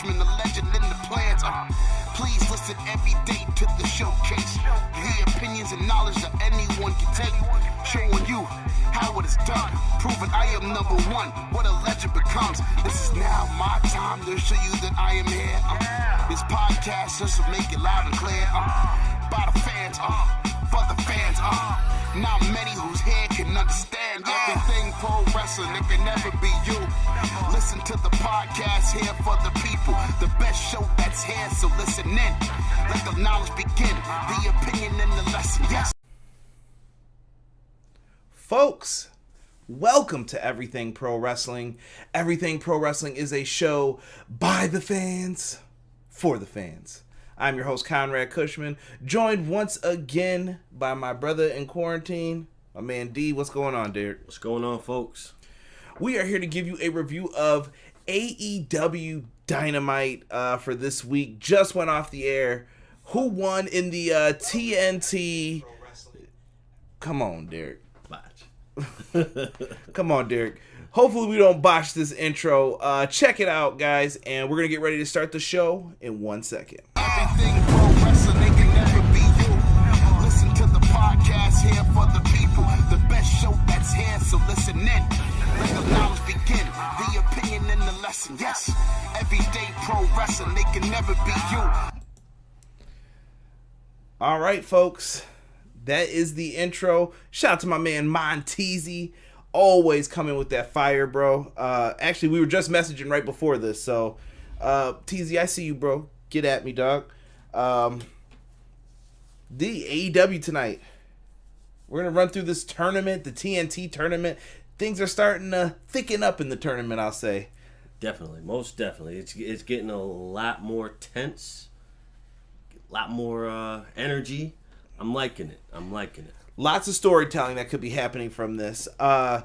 Cushman, the legend in the plans. Please listen every day to the showcase. The opinions and knowledge that anyone can take. Showing you how it is done. Proving I am number one. What a legend becomes. This is now my time to show you that I am here. This podcast just to make it loud and clear. By the fans, for the fans. Not many whose head can understand everything pro wrestling. It can never be you. Listen to the podcast here for the people. The best show that's here, so listen in. Let the knowledge begin. The opinion and the lesson. Yes. Folks, welcome to Everything Pro Wrestling. Everything Pro Wrestling is a show by the fans, for the fans. I'm your host, Conrad Cushman, joined once again by my brother in quarantine, my man D. What's going on, Derek? What's going on, folks? We are here to give you a review of AEW Dynamite for this week. Just went off the air. Who won in the TNT? Come on, Derek. Come on, Derek. Hopefully we don't botch this intro. Check it out, guys, and we're going to get ready to start the show in 1 second. Everything pro wrestling, they can never be you. Listen to the podcast here for the people. The best show that's here, so listen in. Let the knowledge begin. The opinion and the lesson. Yes, everyday pro wrestling, they can never be you. All right, folks. That is the intro. Shout out to my man Monteezy. Always coming with that fire, bro. Actually, we were just messaging right before this. So, Teezy, I see you, bro. Get at me, dog. The AEW tonight. We're going to run through this tournament, the TNT tournament. Things are starting to thicken up in the tournament, I'll say. Definitely. Most definitely. It's getting a lot more tense. A lot more energy. I'm liking it. Lots of storytelling that could be happening from this. On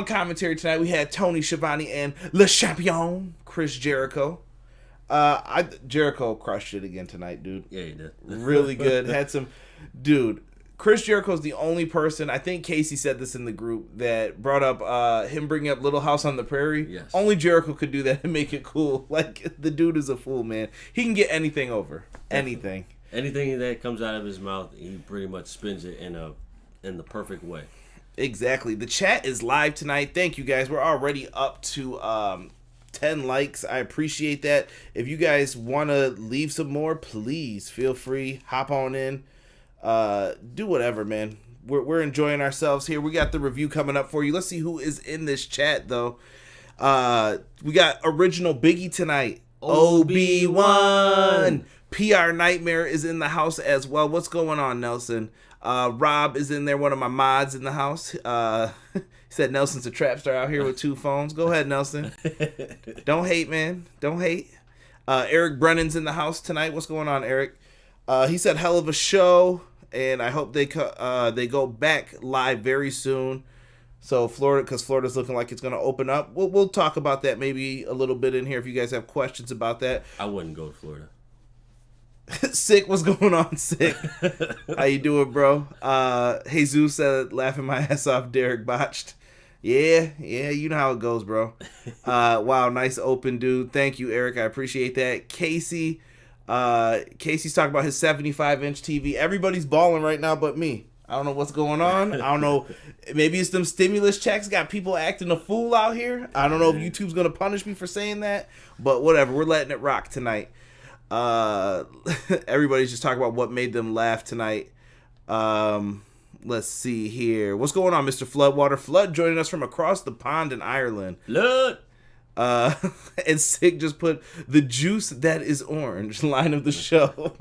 commentary tonight, we had Tony Schiavone and Le Champion, Chris Jericho. Jericho crushed it again tonight, dude. Yeah, he did. Really good. Dude, Chris Jericho's the only person, I think Casey said this in the group, that brought up him bringing up Little House on the Prairie. Yes. Only Jericho could do that and make it cool. Like, the dude is a fool, man. He can get anything over. Anything. Anything that comes out of his mouth, he pretty much spins it in the perfect way. Exactly. The chat is live tonight. Thank you, guys. We're already up to 10 likes. I appreciate that. If you guys want to leave some more, please feel free. Hop on in. Do whatever, man. We're enjoying ourselves here. We got the review coming up for you. Let's see who is in this chat, though. We got Original Biggie tonight. Obi-Wan. PR Nightmare is in the house as well. What's going on, Nelson? Rob is in there, one of my mods in the house. He said Nelson's a trap star out here with 2 phones. Go ahead, Nelson. Don't hate, man. Don't hate. Eric Brennan's in the house tonight. What's going on, Eric? He said hell of a show, and I hope they go back live very soon. So because Florida's looking like it's going to open up. We'll talk about that maybe a little bit in here if you guys have questions about that. I wouldn't go to Florida. Sick, what's going on, Sick? How you doing, bro? Jesus said, laughing my ass off, Derek botched. Yeah, you know how it goes, bro. Wow, nice open, dude. Thank you, Eric. I appreciate that. Casey's talking about his 75-inch TV. Everybody's balling right now but me. I don't know what's going on. I don't know. Maybe it's them stimulus checks got people acting a fool out here. I don't know if YouTube's going to punish me for saying that, but whatever. We're letting it rock tonight. Everybody's just talking about what made them laugh tonight. Let's see here. What's going on, Mr. Floodwater? Flood joining us from across the pond in Ireland. Flood! And Sig just put the juice that is orange line of the show.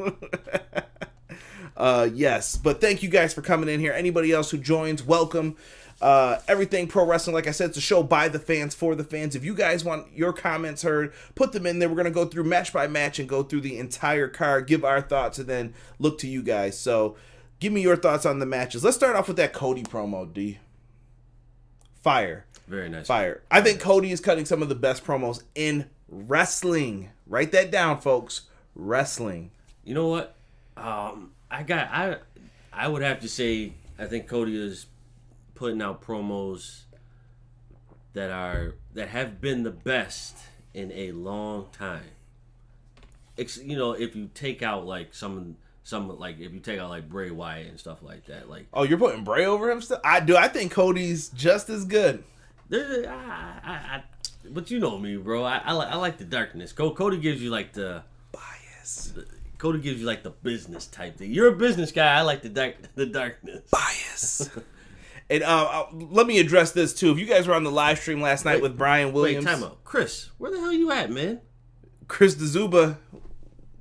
Yes, but thank you guys for coming in here. Anybody else who joins, welcome. Everything Pro Wrestling, like I said, it's a show by the fans, for the fans. If you guys want your comments heard, put them in there. We're going to go through match by match and go through the entire card, give our thoughts, and then look to you guys. So give me your thoughts on the matches. Let's start off with that Cody promo, D. Fire. Very nice. Fire. I think Cody is cutting some of the best promos in wrestling. Write that down, folks. Wrestling. You know what? I would have to say I think Cody is putting out promos that have been the best in a long time. if you take out like some like if you take out like Bray Wyatt and stuff like that, like Oh, you're putting Bray over him still? I think Cody's just as good. But you know me, bro. I like the darkness. Cody gives you like the Bias. Cody gives you like the business type thing. You're a business guy. I like the darkness. Bias. And let me address this too. If you guys were on the live stream last night with Brian Williams, Wait, time out. Chris, where the hell you at, man? Chris DeZuba,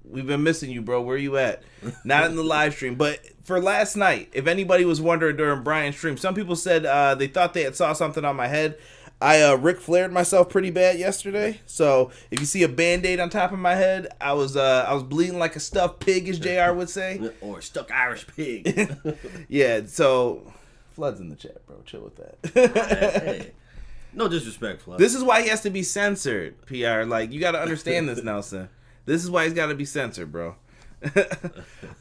we've been missing you, bro. Where you at? Not in the live stream, but for last night, if anybody was wondering during Brian's stream, some people said they thought they had saw something on my head. I Ric Flaired myself pretty bad yesterday, so if you see a Band-Aid on top of my head, I was bleeding like a stuffed pig, as JR would say, or a stuck Irish pig. Yeah, so Flood's in the chat, bro. Chill with that. Hey. No disrespect, Flood. This is why he has to be censored, PR. Like, you got to understand this, Nelson. This is why he's got to be censored, bro.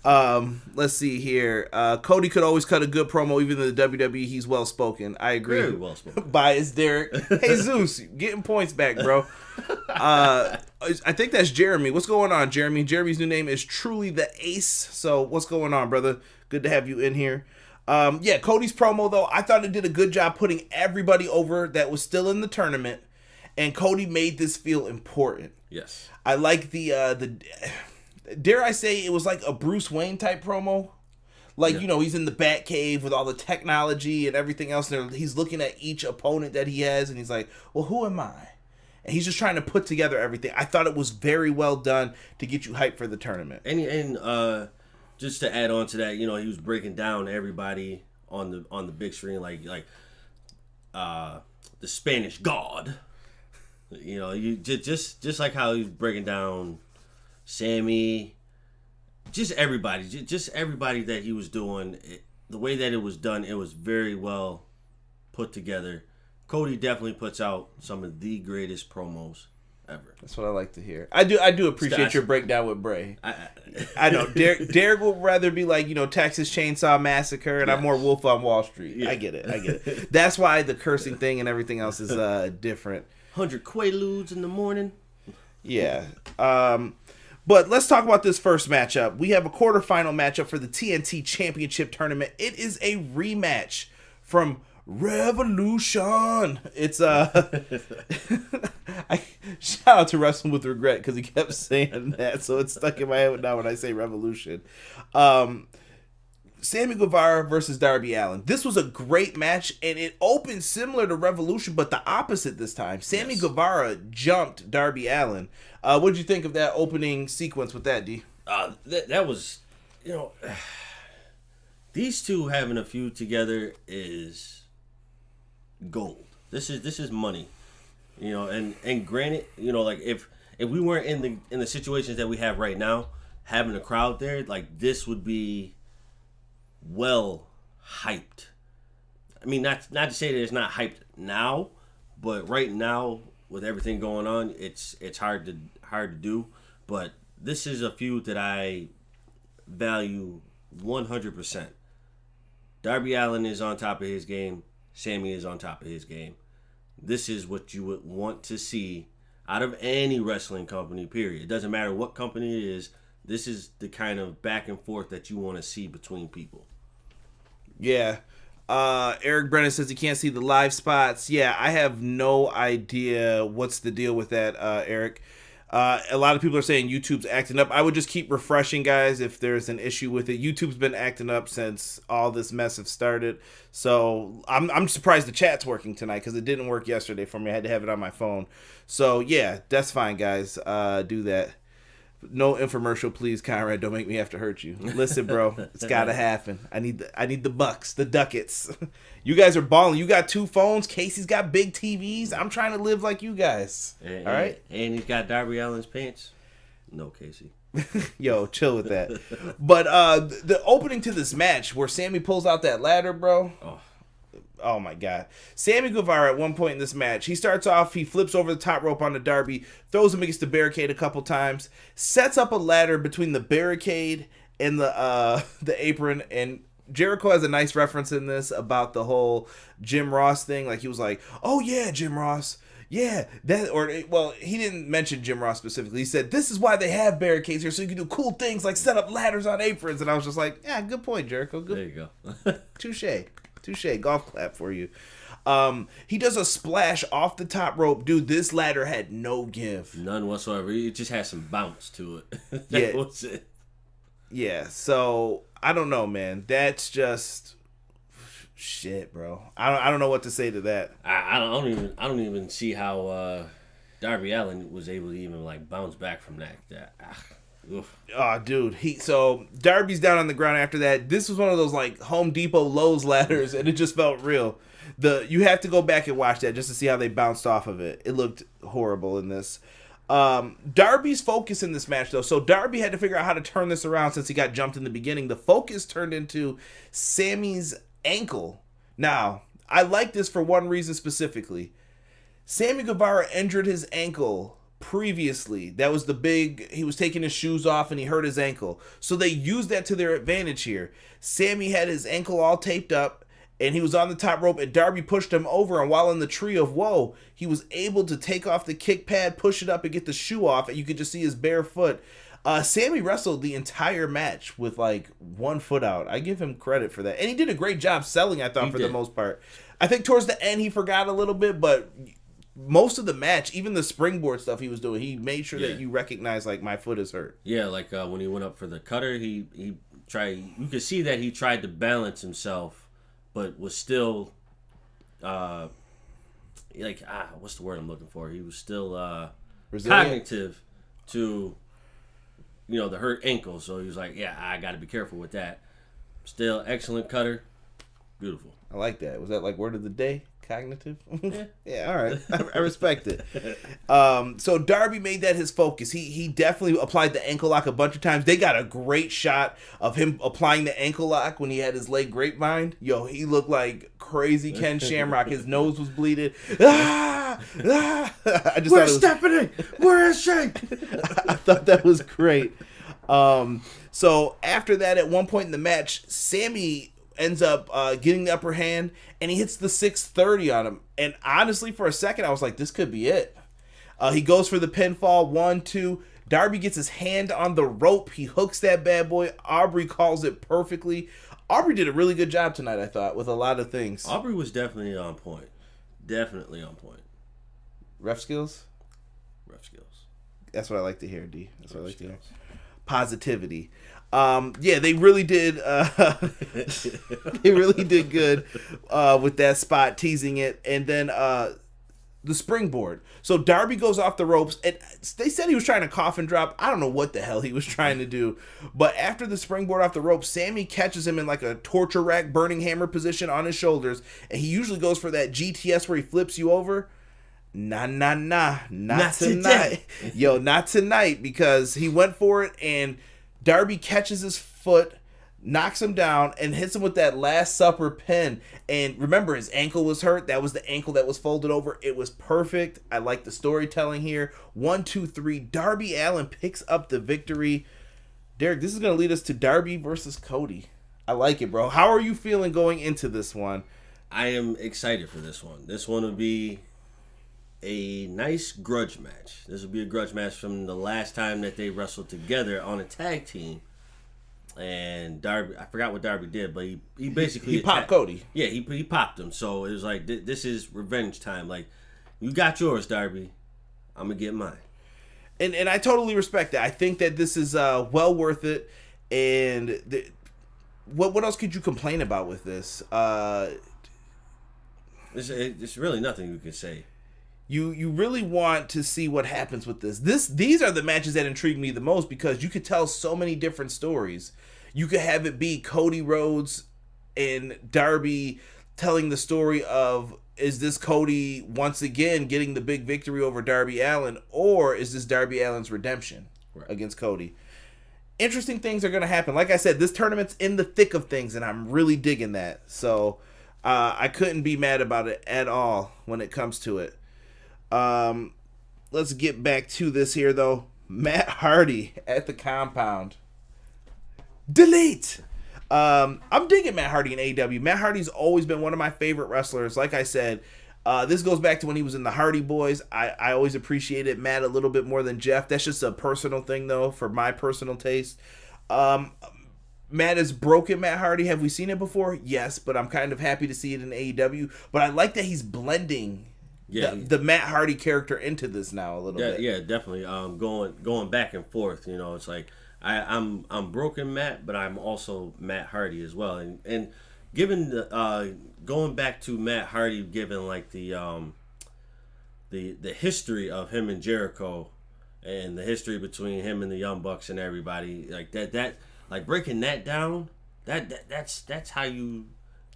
Let's see here. Cody could always cut a good promo, even in the WWE. He's well spoken. I agree. Very well spoken. Bias, Derek. Hey, Zeus, getting points back, bro. I think that's Jeremy. What's going on, Jeremy? Jeremy's new name is Truly the Ace. So, what's going on, brother? Good to have you in here. Yeah, Cody's promo, though, I thought it did a good job putting everybody over that was still in the tournament, and Cody made this feel important. Yes. I like the dare I say it was like a Bruce Wayne type promo. Like, you know, he's in the Batcave with all the technology and everything else. And he's looking at each opponent that he has, and he's like, well, who am I? And he's just trying to put together everything. I thought it was very well done to get you hyped for the tournament. And just to add on to that, you know, he was breaking down everybody on the big screen, like the Spanish God. You know, you just like how he was breaking down Sammy, just everybody that he was doing. The way that it was done, it was very well put together. Cody definitely puts out some of the greatest promos ever. That's what I like to hear. I do appreciate your breakdown with Bray. I know Derek would rather be like, you know, Texas Chainsaw Massacre, and I'm more Wolf on Wall Street. Yeah. I get it. That's why the cursing thing and everything else is different. 100 Quaaludes in the morning. Yeah. But let's talk about this first matchup. We have a quarterfinal matchup for the TNT Championship Tournament. It is a rematch from Revolution. It's I shout out to Wrestling with Regret because he kept saying that, so it's stuck in my head now when I say Revolution. Sammy Guevara versus Darby Allin. This was a great match, and it opened similar to Revolution, but the opposite this time. Sammy Guevara jumped Darby Allin. What did you think of that opening sequence with that, D? That was, you know, these two having a feud together is gold. This is money, you know. And granted, you know, like if we weren't in the situations that we have right now, having a crowd there, like this would be well hyped. I mean, not to say that it's not hyped now, but right now with everything going on, it's hard to do. But this is a feud that I value 100%. Darby Allin is on top of his game. Sammy is on top of his game. This is what you would want to see out of any wrestling company, period. It doesn't matter what company it is. This is the kind of back and forth that you want to see between people. Yeah. Eric Brennan says he can't see the live spots. Yeah, I have no idea what's the deal with that, Eric. A lot of people are saying YouTube's acting up. I would just keep refreshing, guys, if there's an issue with it. YouTube's been acting up since all this mess have started. So I'm surprised the chat's working tonight because it didn't work yesterday for me. I had to have it on my phone. So, yeah, that's fine, guys. Do that. No infomercial, please, Conrad. Don't make me have to hurt you. Listen, bro, it's gotta happen. I need the bucks, the ducats. You guys are balling. You got 2 phones. Casey's got big TVs. I'm trying to live like you guys. All right. And he's got Darby Allin's pants. No, Casey. Yo, chill with that. But the opening to this match where Sammy pulls out that ladder, bro. Oh my God. Sammy Guevara at one point in this match, he starts off, he flips over the top rope onto Darby, throws him against the barricade a couple times, sets up a ladder between the barricade and the apron, and Jericho has a nice reference in this about the whole Jim Ross thing. Like, he was like, oh yeah, Jim Ross. Yeah, he didn't mention Jim Ross specifically. He said, this is why they have barricades here, so you can do cool things like set up ladders on aprons. And I was just like, yeah, good point, Jericho. Good. There you go. Touche. Golf clap for you. He does a splash off the top rope. Dude, this ladder had no give. None whatsoever. It just had some bounce to it. That was it. Yeah, so I don't know, man. That's just shit, bro. I don't know what to say to that. I don't even see how Darby Allin was able to even like bounce back from that. Oh, dude. So Darby's down on the ground after that. This was one of those like Home Depot Lowe's ladders, and it just felt real. You have to go back and watch that just to see how they bounced off of it. It looked horrible in this. Darby's focus in this match, though. So Darby had to figure out how to turn this around since he got jumped in the beginning. The focus turned into Sammy's ankle. Now, I like this for one reason specifically. Sammy Guevara injured his ankle previously. That was he was taking his shoes off and he hurt his ankle. So they used that to their advantage here. Sammy had his ankle all taped up and he was on the top rope and Darby pushed him over, and while in the tree of woe, he was able to take off the kick pad, push it up and get the shoe off, and you could just see his bare foot. Sammy wrestled the entire match with like one foot out. I give him credit for that. And he did a great job selling, I thought, the most part. I think towards the end he forgot a little bit, but most of the match, even the springboard stuff he was doing, he made sure that you recognize like my foot is hurt. Yeah, like when he went up for the cutter, he tried. You could see that he tried to balance himself, but was still what's the word I'm looking for? He was still cognitive to the hurt ankle. So he was like, yeah, I got to be careful with that. Still excellent cutter, beautiful. I like that. Was that like word of the day? Cognitive? Yeah. Yeah, all right. I respect it. So Darby made that his focus. He definitely applied the ankle lock a bunch of times. They got a great shot of him applying the ankle lock when he had his leg grapevine. Yo, he looked like crazy Ken Shamrock. His nose was bleeding. Where's Stephanie? Where is she? I thought that was great. So after that, at one point in the match, Sammy ends up getting the upper hand, and he hits the 630 on him. And honestly, for a second, I was like, this could be it. He goes for the pinfall, 1, 2. Darby gets his hand on the rope. He hooks that bad boy. Aubrey calls it perfectly. Aubrey did a really good job tonight, I thought, with a lot of things. Aubrey was definitely on point. Definitely on point. Ref skills? Ref skills. That's what I like to hear, D. That's what I like to hear. Positivity. Yeah, they really did. They really did good with that spot, teasing it, and then the springboard. So Darby goes off the ropes, and they said he was trying to coffin drop. I don't know what the hell he was trying to do, but after the springboard off the ropes, Sammy catches him in like a torture rack, burning hammer position on his shoulders, and he usually goes for that GTS where he flips you over. Not tonight. Yo, not tonight, because he went for it, and Darby catches his foot, knocks him down, and hits him with that Last Supper pin. And remember, his ankle was hurt. That was the ankle that was folded over. It was perfect. I like the storytelling here. 1, 2, 3. Darby Allin picks up the victory. Derek, this is going to lead us to Darby versus Cody. I like it, bro. How are you feeling going into this one? I am excited for this one. This one will be a nice grudge match. This will be a grudge match from the last time that they wrestled together on a tag team. And Darby, I forgot what Darby did, but he basically he popped Cody. Yeah, he popped him. So it was like, this is revenge time. Like, you got yours, Darby. I'm gonna get mine. And I totally respect that. I think that this is well worth it. And what else could you complain about with this? It's really nothing you could say. You really want to see what happens with this. These are the matches that intrigue me the most, because you could tell so many different stories. You could have it be Cody Rhodes and Darby telling the story of, is this Cody once again getting the big victory over Darby Allin, or is this Darby Allin's redemption against Cody? Interesting things are going to happen. Like I said, this tournament's in the thick of things, and I'm really digging that. So I couldn't be mad about it at all when it comes to it. Let's get back to this here, though. Matt Hardy at the compound. Delete! I'm digging Matt Hardy in AEW. Matt Hardy's always been one of my favorite wrestlers. Like I said, This goes back to when he was in the Hardy Boys. I always appreciated Matt a little bit more than Jeff. That's just a personal thing, though, for my personal taste. Matt is broken Matt Hardy. Have we seen it before? Yes, but I'm kind of happy to see it in AEW. But I like that he's blending the Matt Hardy character into this now a little bit. Yeah, definitely. Going back and forth. You know, it's like I'm broken Matt, but I'm also Matt Hardy as well. And given the going back to Matt Hardy, given like the history of him and Jericho, and the history between him and the Young Bucks and everybody like that like breaking that down. That's how you.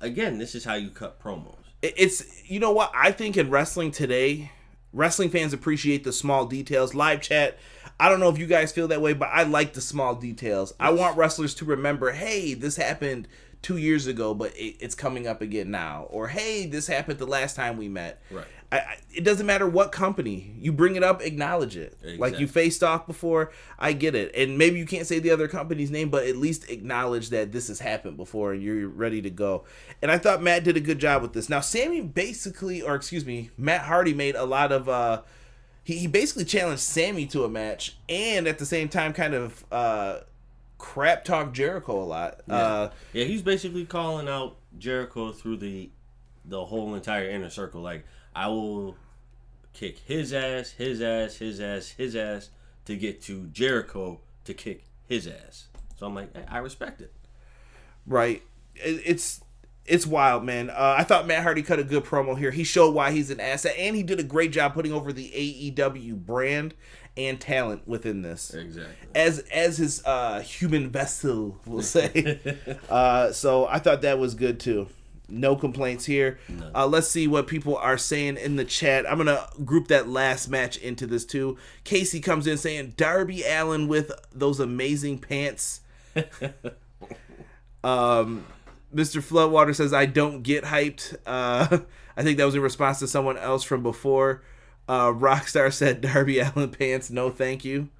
Again, this is how you cut promos. It's, you know what, I think in wrestling today, wrestling fans appreciate the small details. Live chat, I don't know if you guys feel that way, but I like the small details. Yes. I want wrestlers to remember, hey, this happened 2 years ago, but it's coming up again now. Or, hey, this happened the last time we met. Right. It doesn't matter what company. You bring it up, acknowledge it. Exactly. Like you faced off before, I get it. And maybe you can't say the other company's name, but at least acknowledge that this has happened before and you're ready to go. And I thought Matt did a good job with this. Now, Matt Hardy made a lot of... He basically challenged Sammy to a match and at the same time kind of... crap talk Jericho a lot. Yeah, he's basically calling out Jericho through the whole entire inner circle. Like, I will kick his ass, his ass, his ass, his ass to get to Jericho to kick his ass. So I'm like, I respect it. Right. It's wild, man. I thought Matt Hardy cut a good promo here. He showed why he's an asset, and he did a great job putting over the AEW brand and talent within this. Exactly. As his human vessel will say. So I thought that was good too. No complaints here. No. Let's see what people are saying in the chat. I'm going to group that last match into this too. Casey comes in saying, Darby Allin with those amazing pants. Mr. Floodwater says, I don't get hyped. I think that was in response to someone else from before. Rockstar said Darby Allin pants, no thank you.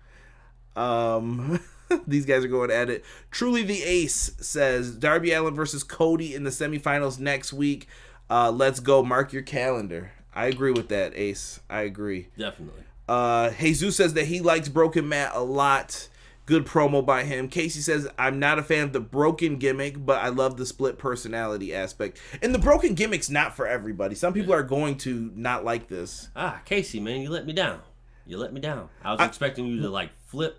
These guys are going at it. Truly the Ace says Darby Allin versus Cody in the semifinals next week. Let's go. Mark your calendar. I agree with that, Ace. I agree. Definitely. Jesus says that he likes Broken Matt a lot. Good promo by him. Casey says, I'm not a fan of the broken gimmick, but I love the split personality aspect. And the broken gimmick's not for everybody. Some people are going to not like this. Casey, man, you let me down. I was expecting you to, like, flip.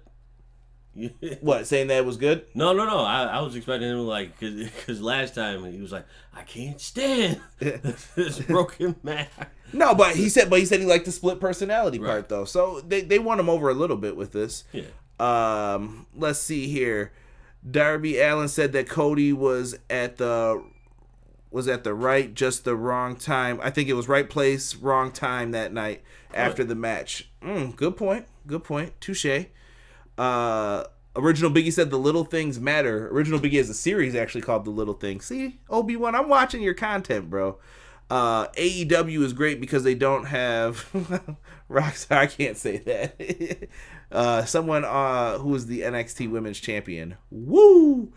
What, saying that it was good? No. I was expecting him, like, because last time he was like, I can't stand this broken man. No, but he said he liked the split personality part, though. So they won him over a little bit with this. Yeah. Let's see here. Darby Allin said that Cody was at the right, just the wrong time. I think it was right place, wrong time that night after the match. Good point. Touche. Original Biggie said the little things matter. Original Biggie has a series actually called The Little Things. See, Obi-Wan, I'm watching your content, bro. AEW is great because they don't have Rockstar. I can't say that. Someone who is the NXT Women's Champion. Woo!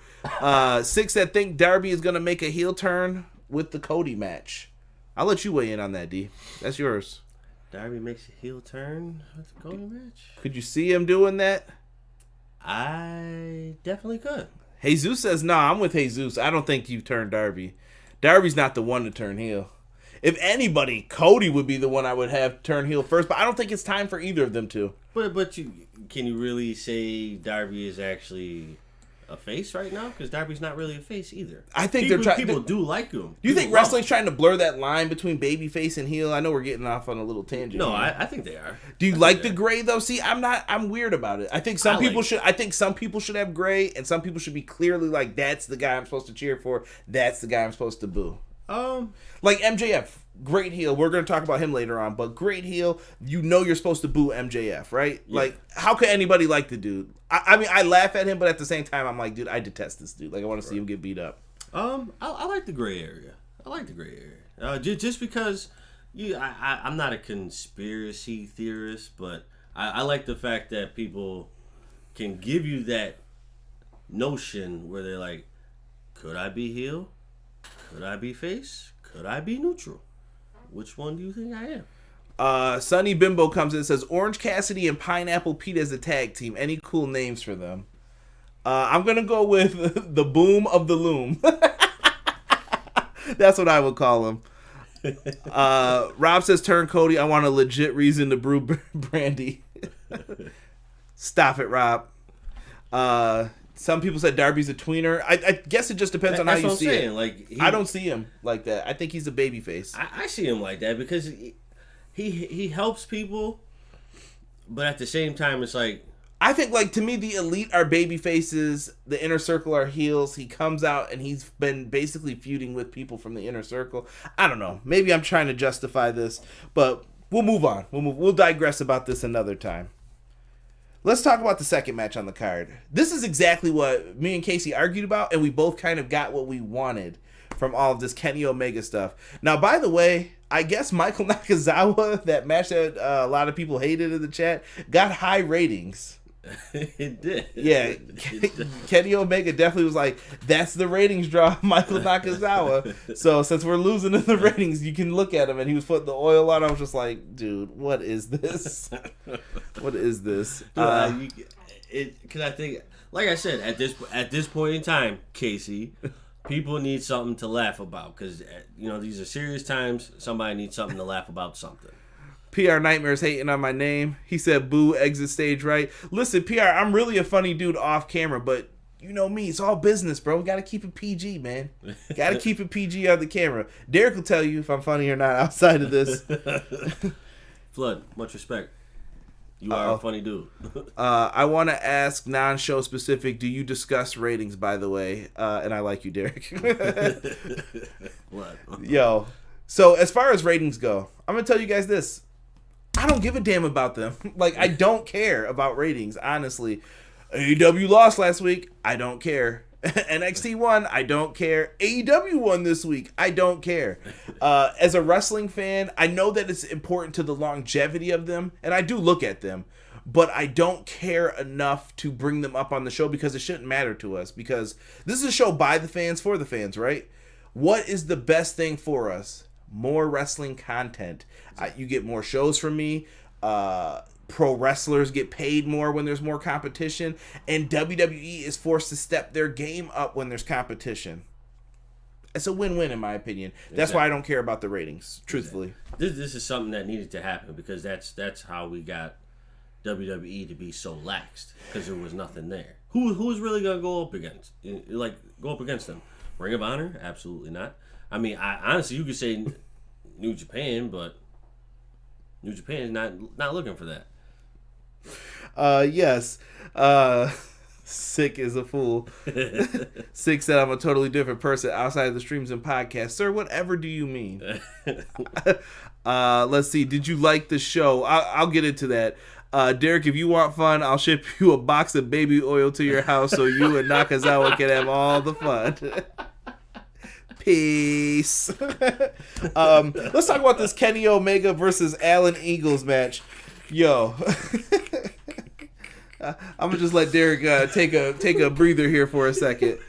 Six that think Darby is gonna make a heel turn with the Cody match. I'll let you weigh in on that, D. That's yours. Darby makes a heel turn with the Cody match. Could you see him doing that? I definitely could. Jesus says, I'm with Jesus. I don't think you turn Darby. Darby's not the one to turn heel. If anybody, Cody would be the one I would have turn heel first, but I don't think it's time for either of them to. But can you really say Darby is actually a face right now? Because Darby's not really a face either. I think people do like him. Do you think wrestling's trying to blur that line between babyface and heel? I know we're getting off on a little tangent. No, I think they are. Do you like the gray though? See, I'm weird about it. I think some people should have gray, and some people should be clearly like, that's the guy I'm supposed to cheer for. That's the guy I'm supposed to boo. Like MJF, great heel. We're going to talk about him later on, but great heel. You know you're supposed to boo MJF, right? Yeah. Like, how could anybody like the dude? I mean, I laugh at him, but at the same time, I'm like, dude, I detest this dude. Like, I want to see him get beat up. I like the gray area. Just because I'm not a conspiracy theorist, but I like the fact that people can give you that notion where they're like, could I be heel? Could I be face? Could I be neutral? Which one do you think I am? Sonny Bimbo comes in and says, Orange Cassidy and Pineapple Pete as a tag team. Any cool names for them? I'm going to go with the Boom of the Loom. That's what I would call him. Rob says, turn Cody. I want a legit reason to brew brandy. Stop it, Rob. Some people said Darby's a tweener. I guess it just depends on how you see it. Like, I don't see him like that. I think he's a babyface. I see him like that because he helps people, but at the same time, it's like, I think, like, to me, the Elite are baby faces, the Inner Circle are heels. He comes out and he's been basically feuding with people from the Inner Circle. I don't know. Maybe I'm trying to justify this, but we'll move on. We'll digress about this another time. Let's talk about the second match on the card. This is exactly what me and Casey argued about, and we both kind of got what we wanted from all of this Kenny Omega stuff. Now, by the way, I guess Michael Nakazawa, that match that a lot of people hated in the chat, got high ratings. It did. Yeah, Kenny Omega definitely was like, that's the ratings draw, Michael Nakazawa. So since we're losing in the ratings, you can look at him, and he was putting the oil on. I was just like, dude, what is this? What is this? Because I think, like I said, at this point in time, Casey, people need something to laugh about because these are serious times. Somebody needs something to laugh about something. PR Nightmare's hating on my name. He said, boo, exit stage right. Listen, PR, I'm really a funny dude off camera, but you know me, it's all business, bro. We got to keep it PG, man. Got to keep it PG on the camera. Derek will tell you if I'm funny or not outside of this. Flood, much respect. You are a funny dude. I want to ask non-show specific, do you discuss ratings, by the way? And I like you, Derek. What? Yo, so as far as ratings go, I'm going to tell you guys this. I don't give a damn about them. Like, I don't care about ratings, honestly. AEW lost last week. I don't care. NXT won. I don't care. AEW won this week. I don't care. As a wrestling fan, I know that it's important to the longevity of them, and I do look at them, but I don't care enough to bring them up on the show because it shouldn't matter to us, because this is a show by the fans, for the fans, right? What is the best thing for us? More wrestling content. You get more shows from me. Pro wrestlers get paid more when there's more competition, and WWE is forced to step their game up when there's competition. It's a win-win in my opinion. That's why I don't care about the ratings, truthfully. This is something that needed to happen because that's how we got WWE to be so laxed, because there was nothing there. Who's really gonna go up against them? Ring of Honor? Absolutely not. I mean, honestly, you could say New Japan, but New Japan is not looking for that. Yes. Sick is a fool. Sick said I'm a totally different person outside of the streams and podcasts. Sir, whatever do you mean? Let's see. Did you like the show? I'll get into that. Derek, if you want fun, I'll ship you a box of baby oil to your house so you and Nakazawa can have all the fun. Peace. Let's talk about this Kenny Omega versus Alan Eagles match. Yo. I'm gonna just let Derek take a breather here for a second.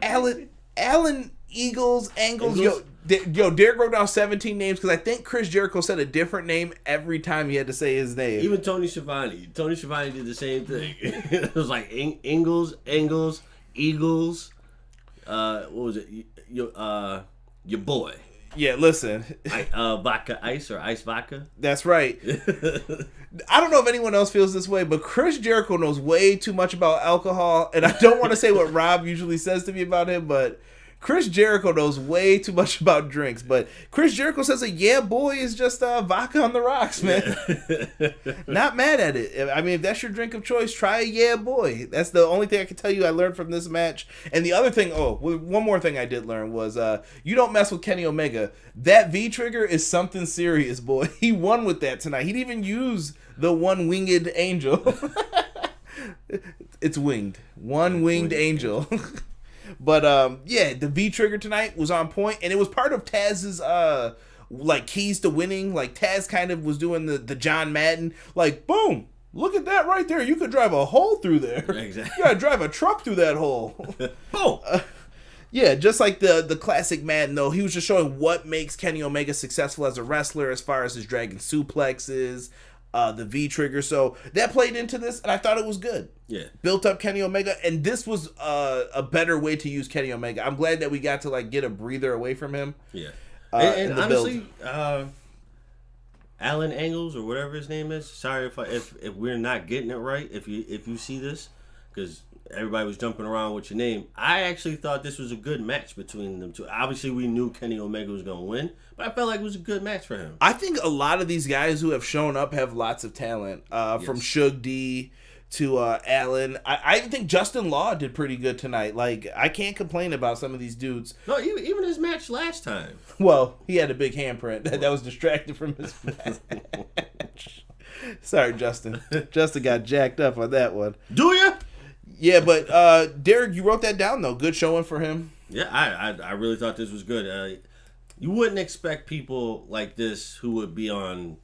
Alan Eagles, Angles. Yo, Derek wrote down 17 names because I think Chris Jericho said a different name every time he had to say his name. Even Tony Schiavone did the same thing. It was like Ingles, Angles, Eagles. What was it? Your boy. Yeah, listen. Vodka Ice or Ice Vodka. That's right. I don't know if anyone else feels this way, but Chris Jericho knows way too much about alcohol, and I don't want to say what Rob usually says to me about him, but Chris Jericho knows way too much about drinks. But Chris Jericho says yeah, boy is just vodka on the rocks, man. Not mad at it. I mean, if that's your drink of choice, try a yeah, boy. That's the only thing I can tell you I learned from this match. And the other thing, one more thing I did learn was you don't mess with Kenny Omega. That V-trigger is something serious, boy. He won with that tonight. He didn't even use the one-winged angel. It's winged. One-winged angel. But the V trigger tonight was on point, and it was part of Taz's keys to winning. Like Taz kind of was doing the John Madden, like boom, look at that right there. You could drive a hole through there. Exactly. You gotta drive a truck through that hole. Boom. Yeah, just like the classic Madden, though, he was just showing what makes Kenny Omega successful as a wrestler as far as his dragon suplexes, the V-trigger. So that played into this, and I thought it was good. Yeah. Built up Kenny Omega, and this was a better way to use Kenny Omega. I'm glad that we got to like get a breather away from him. Yeah. And honestly, Alan Angles or whatever his name is. Sorry if we're not getting it right. If you see this, because everybody was jumping around with your name. I actually thought this was a good match between them two. Obviously, we knew Kenny Omega was going to win, but I felt like it was a good match for him. I think a lot of these guys who have shown up have lots of talent. From Shug D to Allen. I think Justin Law did pretty good tonight. Like, I can't complain about some of these dudes. No, even his match last time. Well, he had a big handprint that was distracted from his match. Sorry, Justin. Justin got jacked up on that one. Do ya? Yeah, but Derek, you wrote that down, though. Good showing for him. Yeah, I really thought this was good. You wouldn't expect people like this who would be on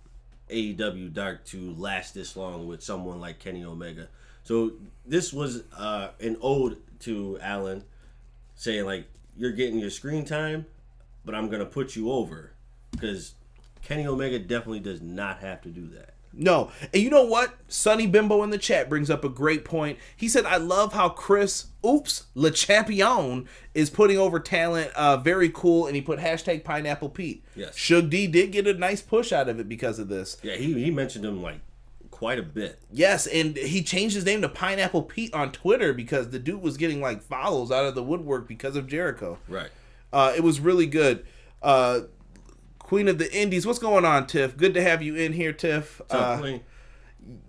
AEW Dark to last this long with someone like Kenny Omega. So this was an ode to Alan, saying like, you're getting your screen time, but I'm going to put you over. Because Kenny Omega definitely does not have to do that. No. And you know what? Sonny Bimbo in the chat brings up a great point. He said, I love how Chris, Le Champion, is putting over talent. Very cool. And he put hashtag Pineapple Pete. Yes. Shug D did get a nice push out of it because of this. Yeah, he mentioned him like quite a bit. Yes, and he changed his name to Pineapple Pete on Twitter because the dude was getting like follows out of the woodwork because of Jericho. Right. It was really good. Queen of the Indies, what's going on, Tiff? Good to have you in here, Tiff. What's up, Queen?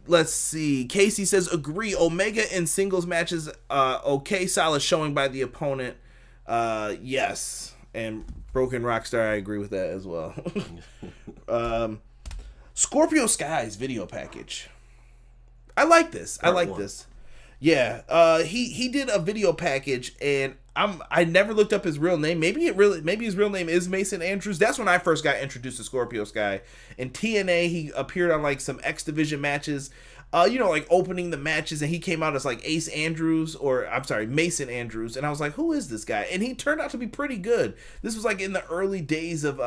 Let's see. Casey says, agree. Omega in singles matches, okay, solid showing by the opponent. Yes. And Broken Rockstar, I agree with that as well. Scorpio Sky's video package. I like this. This. Yeah. He did a video package, and I never looked up his real name. Maybe his real name is Mason Andrews. That's when I first got introduced to Scorpio Sky. In TNA, he appeared on like some X Division matches. Like opening the matches, and he came out as like Mason Andrews, and I was like, who is this guy? And he turned out to be pretty good. This was like in the early days of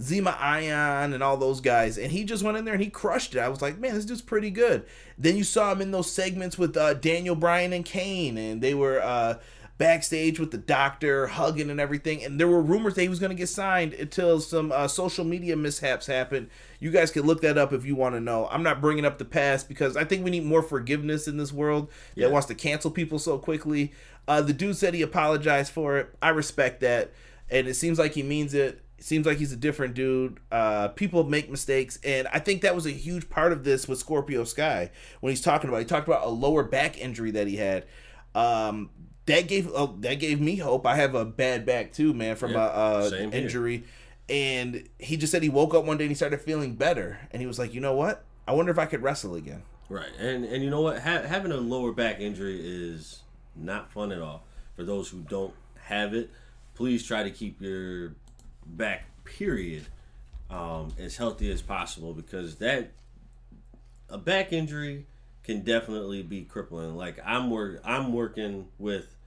Zema Ion and all those guys, and he just went in there and he crushed it. I was like, man, this dude's pretty good. Then you saw him in those segments with Daniel Bryan and Kane, and they were backstage with the doctor hugging and everything, and there were rumors that he was going to get signed until some social media mishaps happened. You guys can look that up if you want to know. I'm not bringing up the past because I think we need more forgiveness in this world that wants to cancel people so quickly. The dude said he apologized for it. I respect that, and it seems like he means it. It seems like he's a different dude. People make mistakes, and I think that was a huge part of this with Scorpio Sky when he talked about a lower back injury that he had. That gave me hope. I have a bad back too, man, from a injury. And he just said he woke up one day and he started feeling better. And he was like, you know what? I wonder if I could wrestle again. Right. And you know what? Having a lower back injury is not fun at all. For those who don't have it, please try to keep your back, period, as healthy as possible, because a back injury can definitely be crippling. Like I'm working with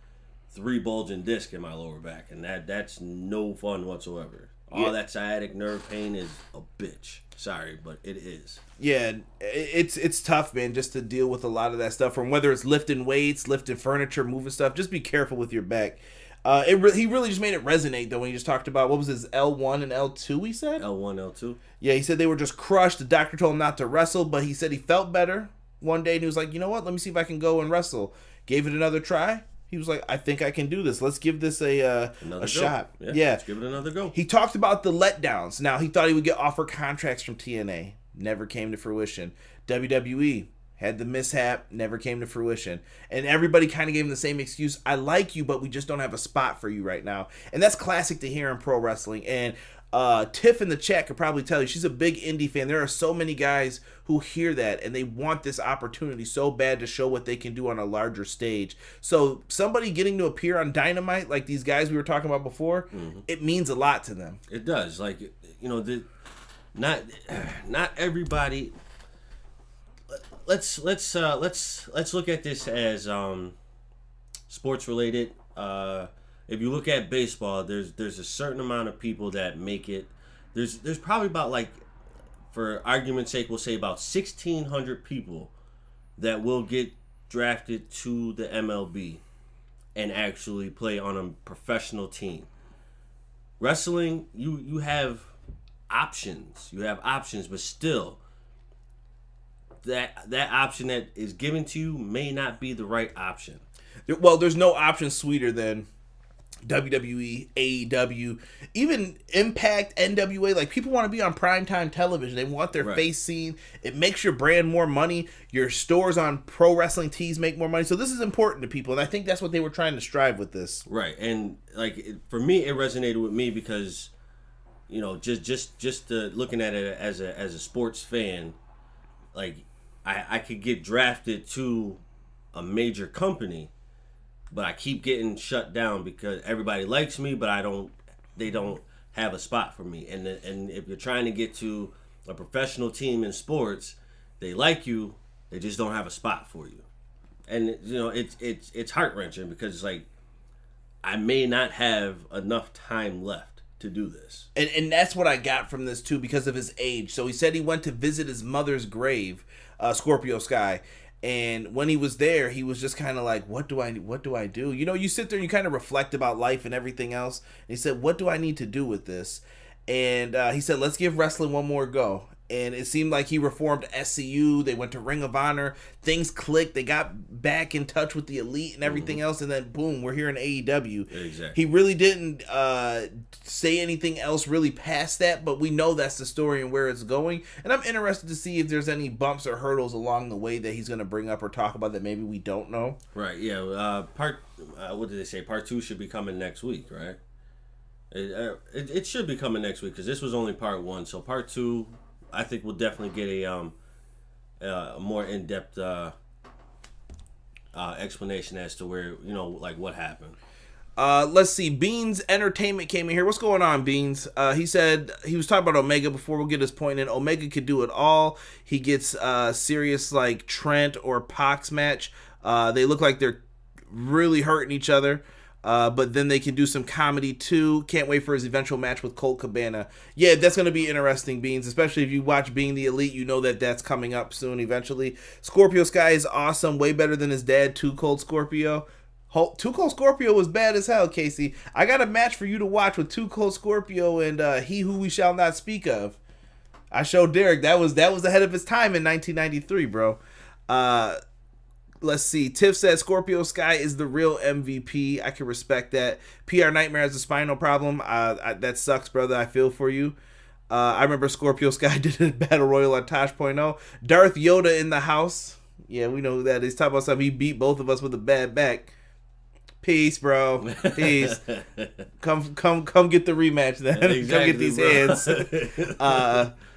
3 bulging discs in my lower back, and that's no fun whatsoever. All that sciatic nerve pain is a bitch. Sorry, but it is. Yeah, it's tough, man, just to deal with a lot of that stuff. From whether it's lifting weights, lifting furniture, moving stuff. Just be careful with your back. He really just made it resonate, though, when he just talked about, what was his L1 and L2, he said? L1, L2. Yeah, he said they were just crushed. The doctor told him not to wrestle, but he said he felt better one day, and he was like, you know what? Let me see if I can go and wrestle. Gave it another try. He was like, I think I can do this. Let's give this a shot. Yeah. Let's give it another go. He talked about the letdowns. Now, he thought he would get offered contracts from TNA. Never came to fruition. WWE had the mishap. Never came to fruition. And everybody kind of gave him the same excuse. I like you, but we just don't have a spot for you right now. And that's classic to hear in pro wrestling. And Tiff in the chat could probably tell you she's a big indie fan. There are so many guys who hear that and they want this opportunity so bad to show what they can do on a larger stage. So somebody getting to appear on Dynamite, like these guys we were talking about before, it means a lot to them. It does. Like, not everybody. Let's look at this as sports related. if you look at baseball, there's a certain amount of people that make it. There's probably about, like, for argument's sake, we'll say about 1,600 people that will get drafted to the MLB and actually play on a professional team. Wrestling, you have options. You have options, but still, that option that is given to you may not be the right option. Well, there's no option sweeter than WWE, AEW, even Impact, NWA. Like, people want to be on primetime television. They want their face seen. It makes your brand more money. Your stores on pro wrestling tees make more money. So this is important to people, and I think that's what they were trying to strive with this. Right, and like for me, it resonated with me because, you know, just looking at it as a sports fan, like I could get drafted to a major company, but I keep getting shut down because everybody likes me, but they don't have a spot for me. And if you're trying to get to a professional team in sports, they like you, they just don't have a spot for you. And, you know, it's heart-wrenching because it's like, I may not have enough time left to do this. And that's what I got from this too, because of his age. So he said he went to visit his mother's grave, Scorpio Sky. And when he was there, he was just kind of like, what do I do? You know, you sit there and you kind of reflect about life and everything else. And he said, what do I need to do with this? And he said, let's give wrestling one more go. And it seemed like he reformed SCU. They went to Ring of Honor. Things clicked. They got back in touch with the Elite and everything else. And then, boom, we're here in AEW. Exactly. He really didn't say anything else really past that, but we know that's the story and where it's going. And I'm interested to see if there's any bumps or hurdles along the way that he's going to bring up or talk about that maybe we don't know. Right, yeah. What did they say? Part 2 should be coming next week, right? It should be coming next week because this was only part 1. So part 2... I think we'll definitely get a more in-depth explanation as to where, you know, like what happened. Let's see. Beans Entertainment came in here. What's going on, Beans? He said he was talking about Omega before. We'll get his point in. Omega could do it all. He gets serious like Trent or Pac's match. They look like they're really hurting each other. But then they can do some comedy too. Can't wait for his eventual match with Colt Cabana. Yeah, that's going to be interesting, Beans. Especially if you watch Being the Elite, you know that that's coming up soon eventually. Scorpio Sky is awesome. Way better than his dad, Too Cold Scorpio. Too Cold Scorpio was bad as hell, Casey. I got a match for you to watch with Too Cold Scorpio and He Who We Shall Not Speak Of. I showed Derek. That was ahead of his time in 1993, bro. Let's see. Tiff says Scorpio Sky is the real MVP. I can respect that. PR Nightmare has a spinal problem. That sucks, brother. I feel for you. I remember Scorpio Sky did a battle royal on Tosh.0. Darth Yoda in the house. Yeah, we know who that is. Talk about something. He beat both of us with a bad back. Peace, bro. Peace. Come get the rematch then. Exactly, come get these hands.